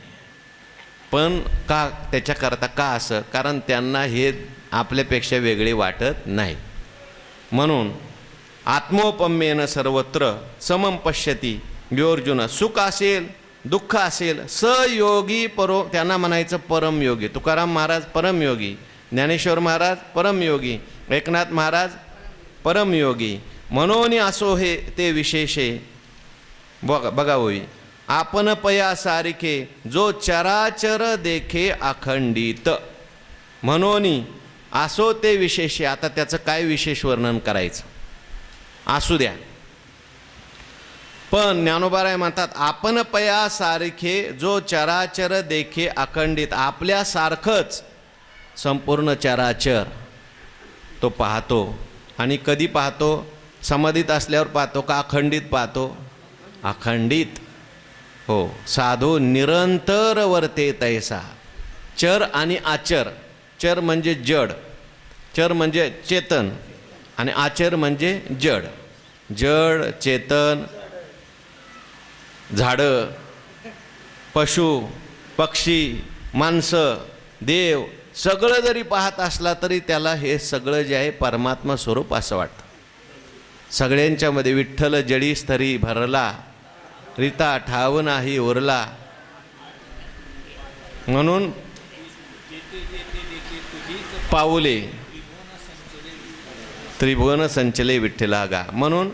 पण का? त्याच्याकरता का असं? कारण त्यांना हे आपल्यापेक्षा वेगळे वाटत नाही. म्हणून आत्मोपम्येन सर्वत्र समम पश्यती योर्जुन. सुख असेल दुःख असेल, सयोगी परो, त्यांना म्हणायचं परमयोगी. तुकाराम महाराज परमयोगी, ज्ञानेश्वर महाराज परमयोगी, एकनाथ महाराज परमयोगी. म्हणून असो हे ते विशेषे बघा होई, आपण पया सारिखे जो चराचर देखे अखंडित. म्हणून असो ते विशेषे. आता त्याचं काय विशेष वर्णन करायचं? असू द्या. पण ज्ञानोबाराय म्हणतात, आपण पया सारखे जो चराचर देखे अखंडित. आपल्यासारखंच संपूर्ण चराचर तो पाहतो. आणि कधी पाहतो? समाधीत असल्यावर पाहतो का अखंडित पाहतो? अखंडित. हो, साधो निरंतर वर्ते तैसा. चर आणि आचर. चर म्हणजे जड, चर म्हणजे चेतन, आणि आचर म्हणजे जड. जड चेतन, झाडं, पशु पक्षी, माणसं, देव, सगळं जरी पाहत असला तरी त्याला हे सगळं जे आहे परमात्मा स्वरूप असं वाटतं. सगळ्यांच्यामध्ये विठ्ठल जडी स्तरी भरला, रीता ठाव नाही उरला. म्हणून पाऊले त्रिभुवन संचले विठ्ठला गा. म्हणून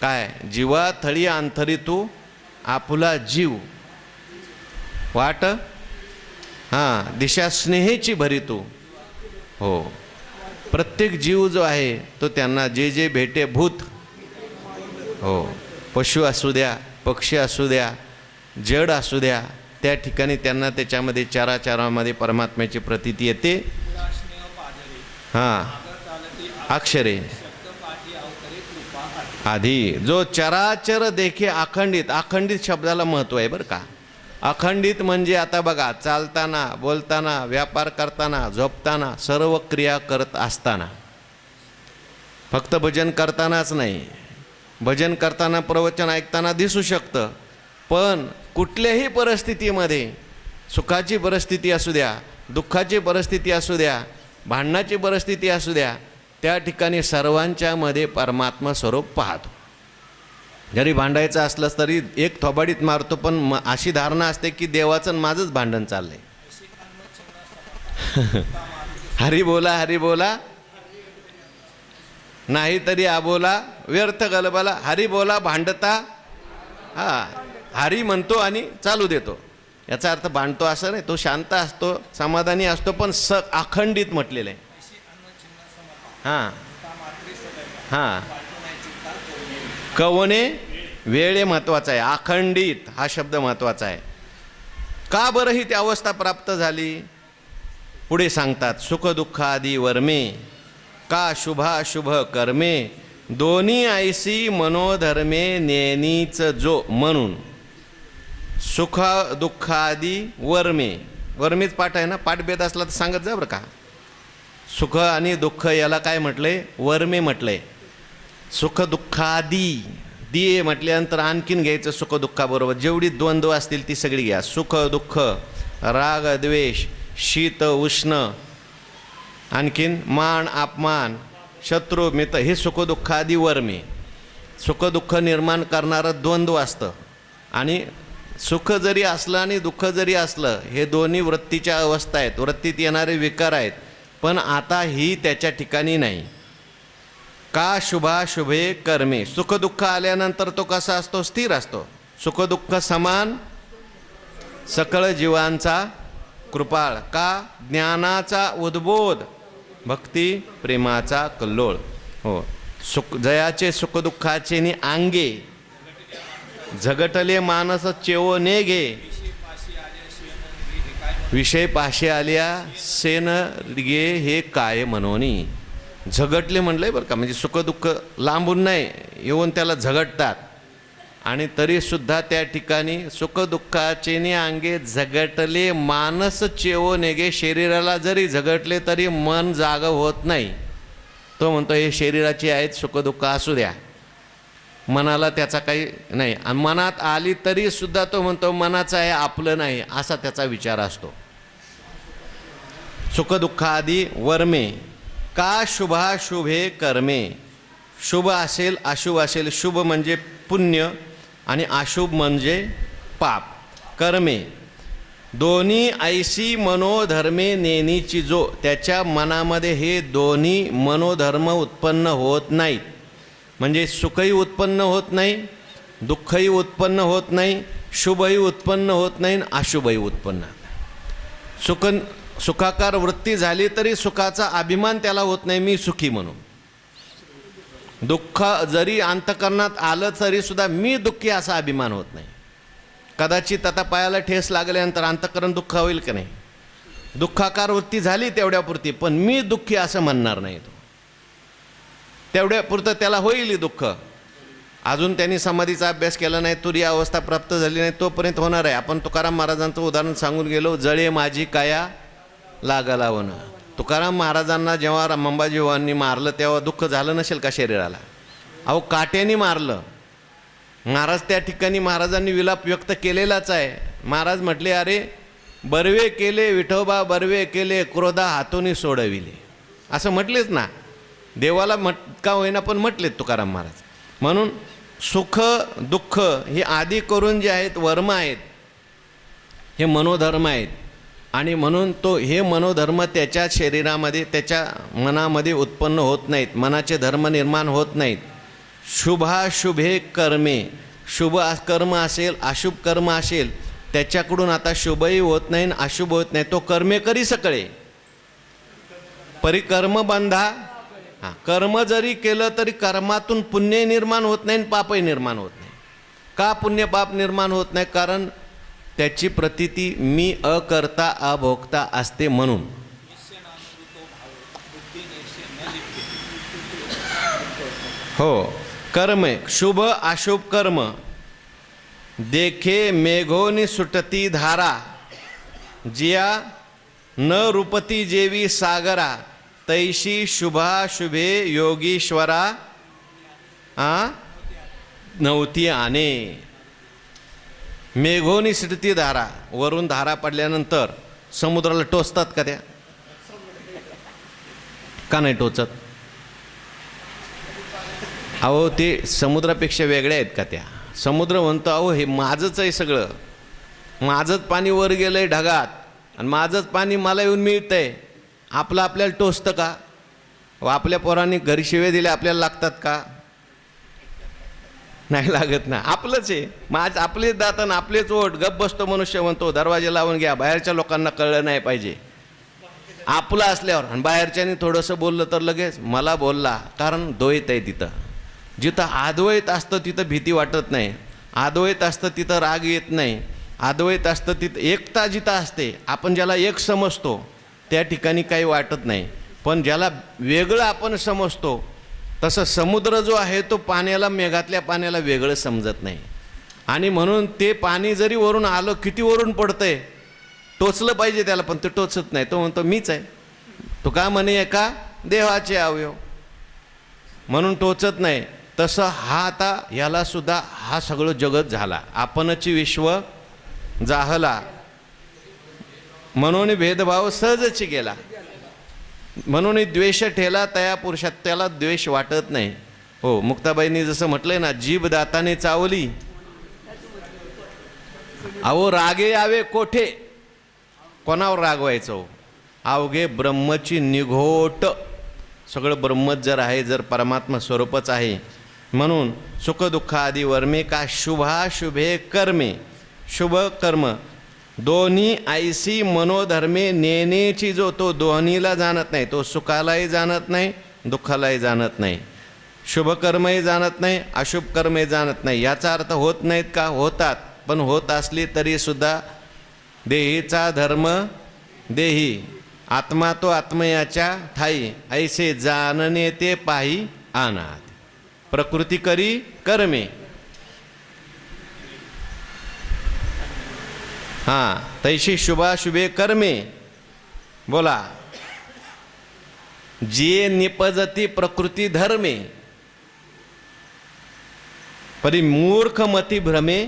काय? जीवा थळी अंतरी तू आपुला जीव वाट, दिशा स्नेहेची भरी तू. हो, प्रत्येक जीव जो आहे तो त्यांना जे जे भेटे भूत, हो, पशु असू द्या, पक्षी असू द्या, जड असू द्या, त्या ठिकाणी त्यांना त्याच्यामध्ये चाराचारामध्ये परमात्म्याची प्रतीती येते. अक्षरे आधी जो चराचर देखे अखंडित. अखंडित शब्दाला महत्त्व आहे बरं का. अखंडित म्हणजे आता बघा, चालताना, बोलताना, व्यापार करताना, झोपताना, सर्व क्रिया करत असताना, फक्त भजन करतानाच नाही. भजन करताना, प्रवचन ऐकताना दिसू शकतं, पण कुठल्याही परिस्थितीमध्ये, सुखाची परिस्थिती असू द्या, दुःखाची परिस्थिती असू द्या, भांडणाची परिस्थिती असू द्या, त्या ठिकाणी सर्वांच्यामध्ये परमात्मा स्वरूप पाहतो. जरी भांडायचं असलं तरी एक थोबाडीत मारतो, पण अशी धारणा असते की देवाचं आणि माझंच भांडण चाललंय. हरी बोला नाही तरी आबोला व्यर्थ गलबला. हरी बोला भांडता, हरी म्हणतो आणि चालू देतो. याचा अर्थ भांडतो असं नाही, तो शांत असतो, समाधानी असतो, पण अखंडित म्हटलेलं आहे. हां कवने वेळ हे महत्वाचा आहे. अखंडित हा शब्द महत्वाचा आहे. का बरं ही ती अवस्था प्राप्त झाली? पुढे सांगतात, सुख दुःख आदी वर्मे का शुभाशुभ कर्मे दोन्ही ऐसी मनोधर्मे नेनीच जो. म्हणून सुख दुःख आदी वर्मेच पाठ आहे ना, पाठभेद असला तर सांगत जा बरं का. सुख आणि दुःख याला काय म्हटलंय? वर्मे म्हटलंय. सुख दुःखादी दी म्हटल्यानंतर आणखीन घ्यायचं सुख दुःखाबरोबर. जेवढी द्वंद्व असतील ती सगळी घ्या. सुख दुःख, राग द्वेष, शीत उष्ण, आणखीन मान अपमान, शत्रू मित्र, हे सुख दुःखादी वर्मे. सुख दुःख निर्माण करणारं द्वंद्व असतं. आणि सुख जरी असलं आणि दुःख जरी असलं, हे दोन्ही वृत्तीच्या अवस्था आहेत, वृत्तीत येणारे विकार आहेत. पण आता ही त्याच्या ठिकाणी नाही. का शुभाशुभे कर्मे. सुख दुःख आल्यानंतर तो कसा असतो? स्थिर असतो. सुख दुःख समान सकळ जीवांचा कृपाळ. का? ज्ञानाचा उद्बोध, भक्ती प्रेमाचा कल्लोळ. हो, जयाचे सुख दुःखाचे नि अंगे झगटले मानस चेवो नेगे. विषय पाशी आल्या सेन गे हे काय म्हणोनी. झगटले म्हणलंय बरं का, म्हणजे सुख दुःख लांबून नाही येऊन त्याला झगटतात. आणि तरीसुद्धा त्या ठिकाणी सुख दुःखाचे नि अंगे झगटले मानस चेवो नेगे. शरीराला जरी झगटले तरी मन जाग होत नाही. तो म्हणतो हे शरीराची आहेत सुख दुःख असू द्या, मनाला त्याचा काही नाही. आणि मनात आली तरी सुद्धा तो म्हणतो मनाचं आहे आपलं नाही, असा त्याचा विचार असतो. सुख दुःख आदी वर्मे का शुभाशुभे कर्मे. शुभ असेल अशुभ असेल. शुभ म्हणजे पुण्य आणि अशुभ म्हणजे पाप. कर्मे दोन्ही ऐसी मनोधर्मे नेनीची जो. त्याच्या मनामध्ये हे दोन्ही मनोधर्म उत्पन्न होत नाहीत. म्हणजे सुखही उत्पन्न होत नाही, दुःखही उत्पन्न होत नाही, शुभही उत्पन्न होत नाही, अशुभही उत्पन्न. सुखाकार वृत्ती झाली तरी सुखाचा अभिमान त्याला होत नाही, मी सुखी म्हणून. दुःख जरी अंतकरणात आलं तरी सुद्धा मी दुःखी असा अभिमान होत नाही. कदाचित आता पायाला ठेस लागल्यानंतर अंतकरण दुःख होईल की नाही, दुःखाकार वृत्ती झाली तेवढ्यापुरती, पण मी दुःखी असं म्हणणार नाही. तो तेवढ्यापुरतं त्याला होईल दुःख. अजून त्यांनी समाधीचा अभ्यास केला नाही, तुरी अवस्था प्राप्त झाली नाही, तोपर्यंत होणार आहे. आपण तुकाराम महाराजांचं उदाहरण सांगून गेलो, जळे माझी काया लागला वन. तुकाराम महाराजांना जेव्हा अंबाजीवांनी मारलं तेव्हा दुःख झालं नसेल का शरीराला? अहो काट्याने मारलं. महाराज त्या ठिकाणी महाराजांनी विलाप व्यक्त केलेलाच आहे. महाराज म्हटले, अरे बर्वे केले विठोबा बर्वे केले, क्रोधा हातोनी सोडविले. असं म्हटलेच ना, देवाला का होईना पण म्हटलेत तुकाराम महाराज. म्हणून सुख दुःख हे आदी करून जे आहेत वर्म आहेत, हे मनोधर्म आहेत. आणि म्हणून तो हे मनोधर्म त्याच्या शरीरामध्ये त्याच्या मनामध्ये उत्पन्न होत नाहीत, मनाचे धर्म निर्माण होत नाहीत. शुभाशुभे कर्मे. शुभ कर्म असेल अशुभ कर्म असेल त्याच्याकडून आता शुभही होत नाही आणि अशुभ होत नाही. तो कर्मे करी सकळे परिकर्म बंधा. कर्म जरी केलं तरी कर्मातून पुण्य निर्माण होत नाही आणि पापही निर्माण होत नाही. का पुण्य पाप निर्माण होत नाही? कारण त्याची प्रतीती मी अकर्ता अभोक्ता असते म्हणून. हो, कर्म शुभ अशुभ कर्म देखे मेघोनी सुटती धारा, जिया न रूपती जेवी सागरा, तैशी शुभाशुभे योगीश्वरा नव्हती आने. मेघोनी सुटती धारा, वरून धारा पडल्यानंतर समुद्राला टोचतात का त्या? का नाही टोचत? अहो ते समुद्रापेक्षा वेगळ्या आहेत का त्या? समुद्र म्हणतो अहो हे माझंच आहे सगळं, माझंच पाणी वर गेलं आहे ढगात आणि माझंच पाणी मला येऊन मिळतं आहे. आपलं आपल्याला टोचतं का? व आपल्या पोरांनी घरी शिवे दिले आपल्याला लागतात का? नाही लागत ना. आपलंच आहे, आपलेच दातन आपलेच ओठ. गप बसतो मनुष्य म्हणतो, दरवाजे लावून घ्या, बाहेरच्या लोकांना कळलं नाही पाहिजे. आपलं असल्यावर आणि बाहेरच्यानी थोडंसं बोललं तर लगेच मला बोलला. कारण द्वैत आहे तिथं. जिथं अद्वैत असतं तिथं भीती वाटत नाही, अद्वैत असतं तिथं राग येत नाही, अद्वैत असतं तिथं एकता जिथं असते, आपण ज्याला एक समजतो त्या ठिकाणी काही वाटत नाही. पण ज्याला वेगळं आपण समजतो तसं समुद्र जो आहे तो पाण्याला, मेघातल्या पाण्याला वेगळं समजत नाही. आणि म्हणून ते पाणी जरी वरून आलं, किती वरून पडतंय, टोचलं पाहिजे त्याला, पण ते टोचत नाही. तो म्हणतो मीच आहे. तो का म्हणे एका देवाचे अवयव म्हणून टोचत नाही. तसं हा आता याला सुद्धा हा सगळं जगत झाला, आपणची विश्व जाहला, म्हणून भेदभाव सहजच गेला, म्हणून द्वेष ठेला तया पुरुषात, त्याला द्वेष वाटत नाही. हो, मुक्ताबाईंनी जसं म्हटलंय ना, जीभ दाताने चावली. अहो रागे यावे कोठे, कोणावर रागवायचं हो? अवघे ब्रह्मची निघोट. सगळं ब्रह्मच जर आहे, जर परमात्मा स्वरूपच आहे, म्हणून सुख दुःख आदी वर्मे का शुभाशुभे कर्मे, शुभ कर्म दोन्ही ऐसी मनोधर्मे नेनेची, जो तो दोन्हीला जाणत नाही, तो सुखालाही जाणत नाही, दुःखालाही जाणत नाही, शुभकर्मही जाणत नाही, अशुभ कर्मही जाणत नाही. याचा अर्थ होत नाहीत का? होतात, पण होत असली तरीसुद्धा देहीचा धर्म देही, आत्मा तो आत्मयाच्या ठाई, ऐसे जानने ते पाही अनाथ, प्रकृती करी कर्मे. हां, तैशी शुभाशुभे कर्मे. बोला, जे निपजती प्रकृती धर्मे, परी मूर्खमती भ्रमे.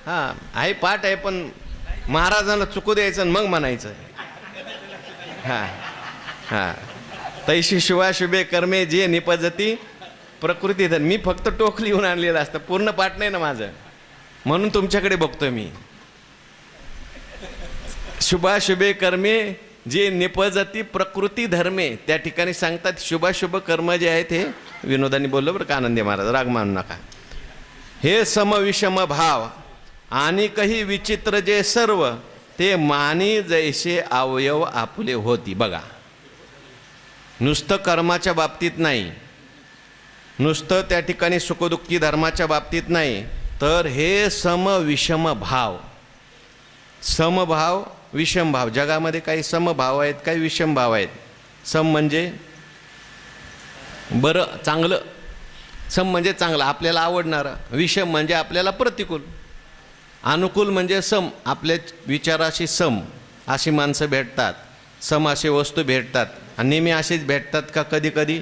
हां, आहे पाठ आहे, पण महाराजांना चुकू द्यायचं आणि मग म्हणायचं. हां हां, तैशी शुभाशुभे कर्मे जे निपजती प्रकृती धर्म. मी फक्त टोक लिहून आणलेलं असतं, पूर्ण पाठ नाही ना माझं, म्हणून तुमच्याकडे बघतोय मी. शुभाशुभे कर्मे जे निपजती प्रकृती धर्मे, त्या ठिकाणी सांगतात शुभाशुभ कर्म जे आहेत, हे विनोदांनी बोललं बरं का आनंदी महाराज, राग मानू नका. हे समविषम भाव आणि काही विचित्र जे सर्व, ते मानी जैसे अवयव आपुले होती. बघा, नुसतं कर्माच्या बाबतीत नाही, नुसतं त्या ठिकाणी सुखदुःखी धर्माच्या बाबतीत नाही, तर हे समविषम भाव. समभाव विषम भाव. जगामध्ये काही समभाव आहेत, काही विषम भाव आहेत. सम म्हणजे बरं, चांगलं. सम म्हणजे चांगलं, आपल्याला आवडणारं. विषम म्हणजे आपल्याला प्रतिकूल. अनुकूल म्हणजे सम, आपल्या विचाराशी सम अशी माणसं भेटतात, सम अशी वस्तू भेटतात. आणि नेहमी असेच भेटतात का? कधी कधी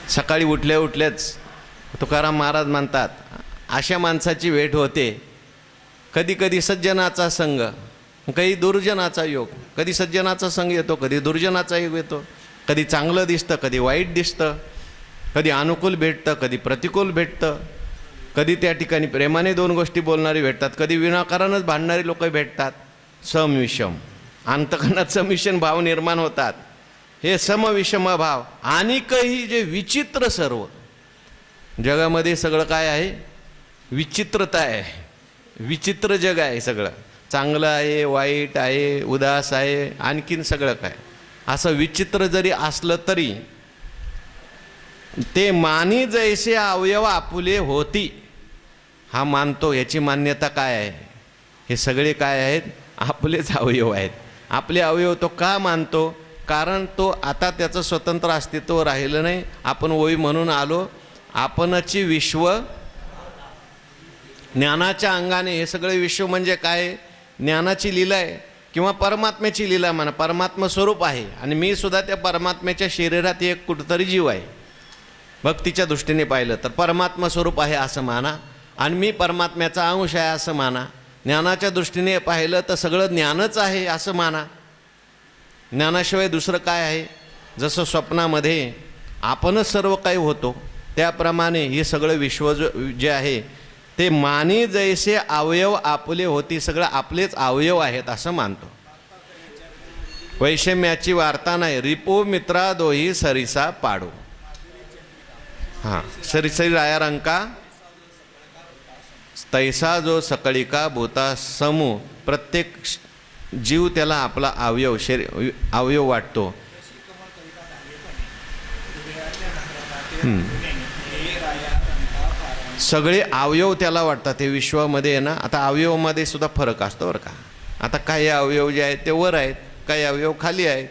सकाळी उठल्या उठल्याच तुकाराम महाराज म्हणतात, अशा माणसाची भेट होते. कधी कधी सज्जनाचा संग, कधी दुर्जनाचा योग. कधी सज्जनाचा संग येतो, कधी दुर्जनाचा योग येतो. कधी चांगलं दिसतं, कधी वाईट दिसतं. कधी अनुकूल भेटतं, कधी प्रतिकूल भेटतं. कधी त्या ठिकाणी प्रेमाने दोन गोष्टी बोलणारी भेटतात, कधी विनाकारणच भांडणारी लोक भेटतात. समविषम, अंतकरणात समिशन भाव निर्माण होतात. हे समविषम भाव. आणि काही जे विचित्र सर्व जगामध्ये सगळं काय आहे? विचित्रता आहे. विचित्र जग आहे सगळं. चांगलं आहे, वाईट आहे, उदास आहे, आणखीन सगळं काय. असं विचित्र जरी असलं तरी ते मानी जैसे अवयव आपुले होती. हा मानतो, याची मान्यता काय आहे? हे सगळे काय आहेत? आपलेच अवयव आहेत. आपले अवयव तो का मानतो? कारण तो आता त्याचं स्वतंत्र अस्तित्व राहिलं नाही. आपण ओवी म्हणून आलो. आपणची विश्व ज्ञानाच्या अंगाने, हे सगळे विश्व म्हणजे काय? ज्ञानाची लीला आहे किंवा परमात्म्याची लीला म्हणा. परमात्मा स्वरूप आहे आणि मी सुद्धा त्या परमात्म्याच्या शरीरात एक कुठंतरी जीव आहे. भक्तीच्या दृष्टीने पाहिलं तर परमात्मा स्वरूप आहे असं माना, आणि मी परमात्म्याचा अंश आहे असं माना. ज्ञानाच्या दृष्टीने पाहिलं तर सगळं ज्ञानच आहे असं माना. ज्ञानाशिवाय दुसरं काय आहे? जसं स्वप्नामध्ये आपणच सर्व काही होतो, त्याप्रमाणे हे सगळं विश्व जे आहे ते मानी जैसे अवयव आपले होती, सगळं आपलेच अवयव आहेत असं मानतो. वैषम्याची वार्ता नाही, रिपो मित्रा दोही सरिसा पाडो. हां, सरिसरी राया रंका तैसा जो सकळिका भूता समूह. प्रत्येक जीव त्याला आपला अवयव अवयव वाटतो. सगळे अवयव त्याला वाटतात. हे विश्वामध्ये आहे ना, आता अवयवामध्ये सुद्धा फरक असतो बरं का. आता काही अवयव जे आहेत ते वर आहेत, काही अवयव खाली आहेत.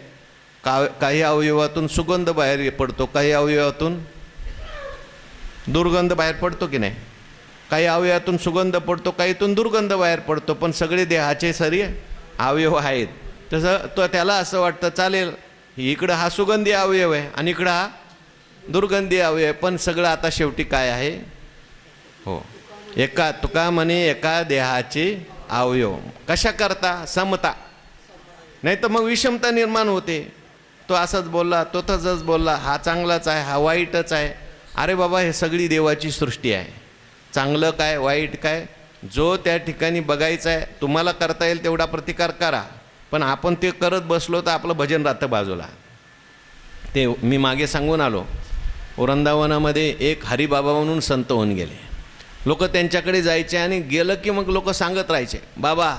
काही अवयवातून सुगंध बाहेर पडतो, काही अवयवातून दुर्गंध बाहेर पडतो की नाही. काही अवयवातून सुगंध पडतो, काहीतून दुर्गंध बाहेर पडतो, पण सगळे देहाचे सरी अवयव आहेत. तसं तो त्याला असं वाटतं चालेल, इकडं हा सुगंधी अवयव आहे आणि इकडं हा दुर्गंधी अवयव आहे, पण सगळं आता शेवटी काय आहे? हो, एका तुका म्हणे एका देहाचे अवयव. कशा करता? समता. नाही तर मग विषमता निर्माण होते. तो असंच बोलला, तो तसंच बोलला, हा चांगलाच आहे, हा वाईटच आहे. अरे बाबा, हे सगळी देवाची सृष्टी आहे. चांगलं काय वाईट काय जो त्या ठिकाणी बघायचं आहे, तुम्हाला करता येईल तेवढा प्रतिकार करा, पण आपण ते करत बसलो तर आपलं भजन राहतं बाजूला. ते मी मागे सांगून आलो, वृंदावनामध्ये एक हरिबाबा म्हणून संत होऊन गेले. लोक त्यांच्याकडे जायचे आणि गेलं की मग लोक सांगत राहायचे, बाबा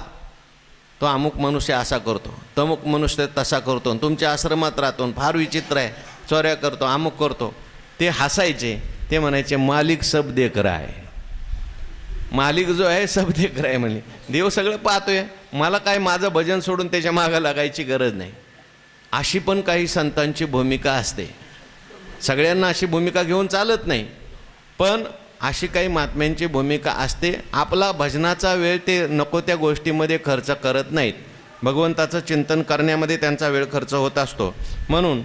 तो अमुक मनुष्य असा करतो, तमुक मनुष्य तसा करतो, तुमच्या आश्रमात राहतो, फार विचित्र आहे, चोऱ्या करतो, अमुक करतो. ते हसायचे. ते म्हणायचे मालिक सब देख रहा है. मालिक जो आहे सब देख रहा है म्हणे. देव सगळं पाहतोय, मला काय माझं भजन सोडून त्याच्या मागं लागायची गरज नाही. अशी पण काही संतांची भूमिका असते. सगळ्यांना अशी भूमिका घेऊन चालत नाही, पण अशी काही महात्म्यांची भूमिका असते. आपला भजनाचा वेळ ते नको त्या गोष्टीमध्ये खर्च करत नाहीत. भगवंताचं चिंतन करण्यामध्ये त्यांचा वेळ खर्च होत असतो. म्हणून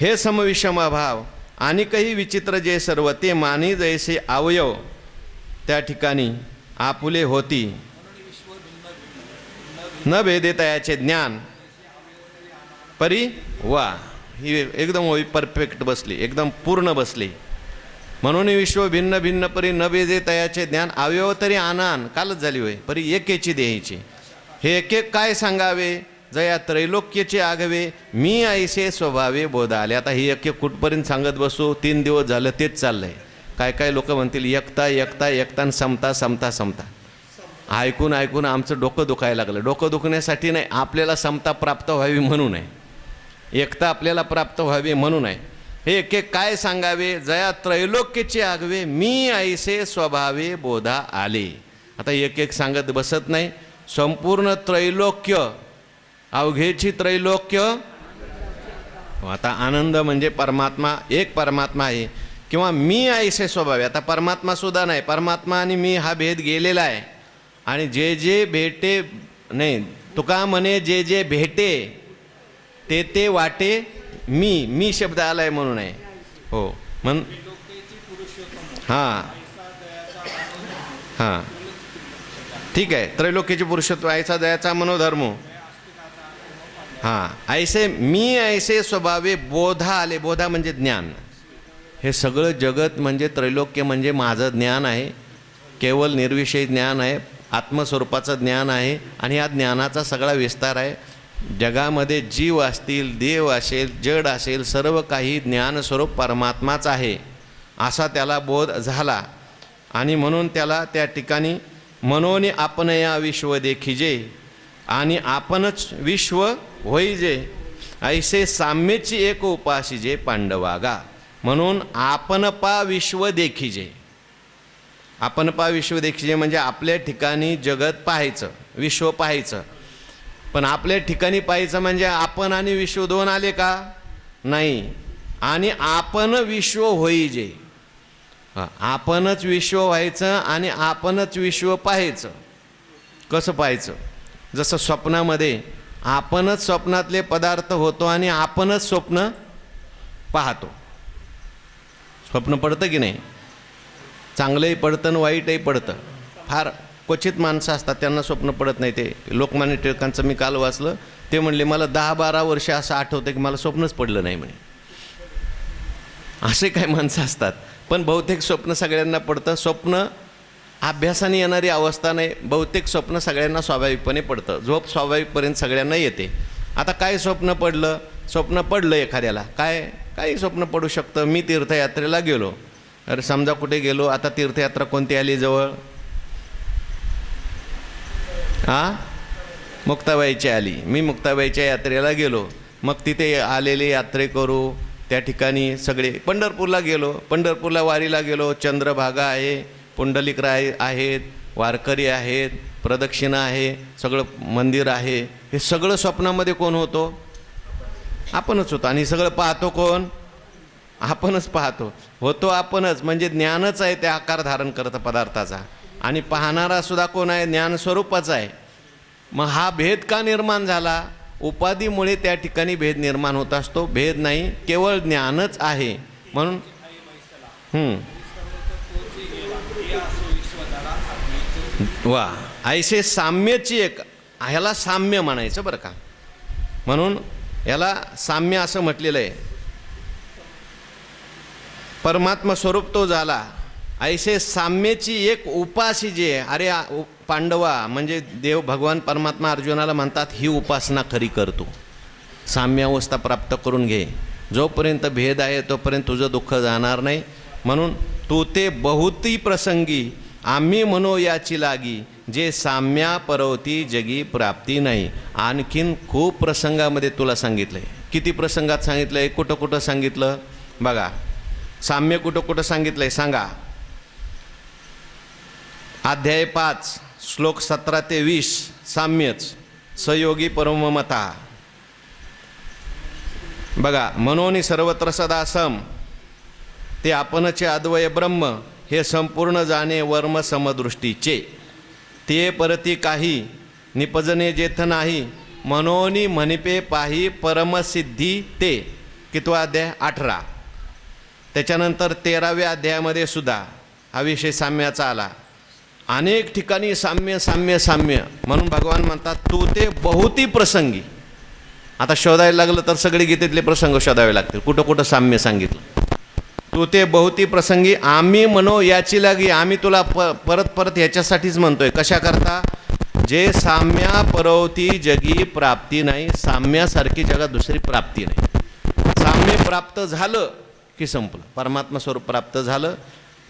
हे समविषमभाव आणि काही विचित्र जे सर्व ते मानी जैसे अवयव त्या ठिकाणी आपुले होती. न भेदे तयाचे ज्ञान परी वा. ही एकदम परफेक्ट बसली, एकदम पूर्ण बसली. म्हणून विश्व भिन्न भिन्न परी न भेदे तयाचे ज्ञान अवयव तरी आनान. कालच झाली होय, परी एकेची देहीची. हे एक एक काय सांगावे, जया त्रैलोक्यचे आगवे मी ऐसे स्वभावे बोधा आले. आता ही एक एक कुठपर्यंत सांगत बसू, 3 दिवस झालं तेच चाललंय. काय काय लोक म्हणतील एकता एकता एकता आणि समता समता समता. ऐकून ऐकून आमचं डोकं दुखायला लागलं. डोकं दुखण्यासाठी नाही, आपल्याला समता प्राप्त व्हावी म्हणून आहे, एकता आपल्याला प्राप्त व्हावी म्हणून आहे. हे एक एक काय सांगावे, जया त्रैलोक्यचे आगवे मी ऐसे स्वभावे बोधा आले. आता एक एक सांगत बसत नाही, संपूर्ण त्रैलोक्य, अवघेची त्रैलोक्य. आता आनंद म्हणजे परमात्मा, एक परमात्मा आहे. किंवा मी ऐसे स्वभावे. आता परमात्मा सुद्धा नाही, परमात्मा आणि मी हा भेद गेलेला आहे. आणि जे जे भेटे नाही, तुका म्हणे जे जे भेटे ते ते वाटे मी. मी शब्द आलाय म्हणून आहे. हो, म्हण हां हां ठीक आहे. त्रैलोक्याची पुरुषत्व ऐसा दयाचा मनोधर्म. हां, ऐसे मी ऐसे स्वभावे बोधा आले. बोधा म्हणजे ज्ञान. हे सगळं जगत म्हणजे त्रैलोक्य म्हणजे माझं ज्ञान आहे, केवळ निर्विषयी ज्ञान आहे, आत्मस्वरूपाचं ज्ञान आहे. आणि या ज्ञानाचा सगळा विस्तार आहे. जगामध्ये जीव असतील, देव असेल, जड असेल, सर्व काही ज्ञानस्वरूप परमात्माच आहे असा त्याला बोध झाला. आणि म्हणून त्याला त्या ठिकाणी मनोनी आपण या विश्व देखिजे आणि आपणच विश्व होईजे ऐसे साम्यची एक उपाशीजे पांडवागा. म्हणून आपण पा विश्व देखिजे. आपण पा विश्व देखिजे म्हणजे आपल्या ठिकाणी जगत पाहायचं, विश्व पाहायचं. पण आपल्या ठिकाणी पाहायचं म्हणजे आपण आणि विश्व दोन आले का? नाही. आणि आपण विश्व होईजे. आपणच विश्व व्हायचं आणि आपणच विश्व पाहायचं. कसं पाहायचं? जसं स्वप्नामध्ये आपणच स्वप्नातले पदार्थ होतो आणि आपणच स्वप्न पाहतो. स्वप्न पडतं की नाही? चांगलंही पडतं आणि वाईटही पडतं. फार क्वचित माणसं असतात त्यांना स्वप्न पडत नाही. ते लोकमान्य टिळकांचं मी काल वाचलं, ते म्हणले मला 10-12 वर्ष असं आठवतं की मला स्वप्नच पडलं नाही म्हणे. असे काही माणसं असतात. पण बहुतेक स्वप्न सगळ्यांना पडतं. स्वप्न अभ्यासाने येणारी अवस्था नाही. बहुतेक स्वप्न सगळ्यांना स्वाभाविकपणे पडतं. झोप स्वाभाविकपर्यंत सगळ्यांना येते. आता काय स्वप्न पडलं? स्वप्न पडलं एखाद्याला, काही स्वप्न पडू शकतं. मी तीर्थयात्रेला गेलो. अरे समजा कुठे गेलो, आता तीर्थयात्रा कोणती आली जवळ? मुक्ताबाईची आली. मी मुक्ताबाईच्या यात्रेला गेलो. मग तिथे आलेले यात्रेकरू त्या ठिकाणी सगळे पंढरपूरला गेलो. पंढरपूरला वारीला गेलो. चंद्रभागा आहे, पुंडलिकराय आहेत, वारकरी आहेत, प्रदक्षिणा आहे, सगळं मंदिर आहे. हे सगळं स्वप्नामध्ये कोण होतो? आपणच होतो. आणि सगळं पाहतो कोण? आपणच पाहतो. होतो आपणच, म्हणजे ज्ञानच आहे ते आकार धारण करतं पदार्थाचा. आणि पाहणारा सुद्धा कोण आहे? ज्ञान स्वरूपाचा आहे. मग हा भेद का निर्माण झाला? उपाधीमुळे त्या ठिकाणी भेद निर्माण होत असतो. भेद नाही, केवळ ज्ञानच आहे. म्हणून वा, ऐसे साम्यची एक, ह्याला साम्य म्हणायचं बरं का. म्हणून याला साम्य असं म्हटलेलं आहे. परमात्मा स्वरूप तो झाला. ऐसे साम्यची एक उपासी जे आहे. अरे पांडवा, म्हणजे देव भगवान परमात्मा अर्जुनाला म्हणतात ही उपासना खरी करतो. साम्य अवस्था प्राप्त करून घे. जोपर्यंत भेद आहे तोपर्यंत तुझं दुःख जाणार नाही. म्हणून तू ते बहुती प्रसंगी आम्ही म्हणो याची लागी, जे साम्या परवती जगी प्राप्ती नाही. आणखीन खूप प्रसंगामध्ये तुला सांगितलं आहे. किती प्रसंगात सांगितलं आहे? कुठं कुठं सांगितलं बघा. साम्य कुठं कुठं सांगितलं आहे सांगा. अध्याय 5 श्लोक 17 ते 20 साम्यच. सयोगी परममता बघा. मनोनी सर्वत्र सदा सम, ते आपणचे अद्वय ब्रह्म, हे संपूर्ण जाणे वर्म समदृष्टीचे. ते परती काही निपजने जेथ नाही, मनोनी म्हणिपे पाही परमसिद्धी ते. कितवा अध्याय? 18. त्याच्यानंतर 13व्या अध्यायामध्ये सुद्धा हा विषय साम्याचा आला. अनेक ठिकाणी साम्य साम्य साम्य म्हणून भगवान म्हणतात तू ते बहुती प्रसंगी. आता शोधायला लागलं तर सगळे गीतेतले प्रसंग शोधावे लागतील. कुठं कुठं साम्य सांगितलं. तू ते बहुती प्रसंगी आम्ही म्हणो याची लागी. आम्ही तुला परत परत ह्याच्यासाठीच म्हणतोय. कशा करता? जे साम्या परवती जगी प्राप्ती नाही. साम्यासारखी जगात दुसरी प्राप्ती नाही. साम्य प्राप्त झालं की संपलं. परमात्मा स्वरूप प्राप्त झालं.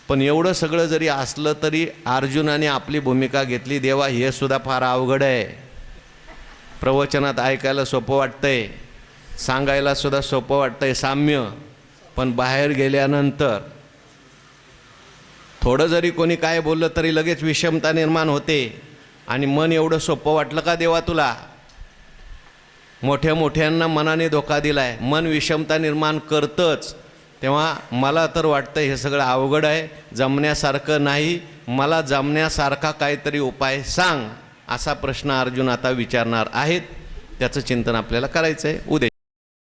पण एवढं सगळं जरी असलं तरी अर्जुनाने आपली भूमिका घेतली. देवा हे सुद्धा फार अवघड आहे. प्रवचनात ऐकायला सोपं वाटतंय, सांगायला सुद्धा सोपं वाटतंय साम्य. पण बाहेर गेल्यानंतर थोडं जरी कोणी काय बोललं तरी लगेच विषमता निर्माण होते. आणि मन एवढं सोपं वाटलं का देवा तुला? मोठ्या मोठ्यांना मनाने धोका दिलाय. मन विषमता निर्माण करतंच. तेव्हा मला तर वाटतं हे सगळं अवघड आहे, जमण्यासारखं नाही. मला जमण्यासारखा काहीतरी उपाय सांग, असा प्रश्न अर्जुन आता विचारणार आहेत. त्याचं चिंतन आपल्याला करायचं आहे. उद्या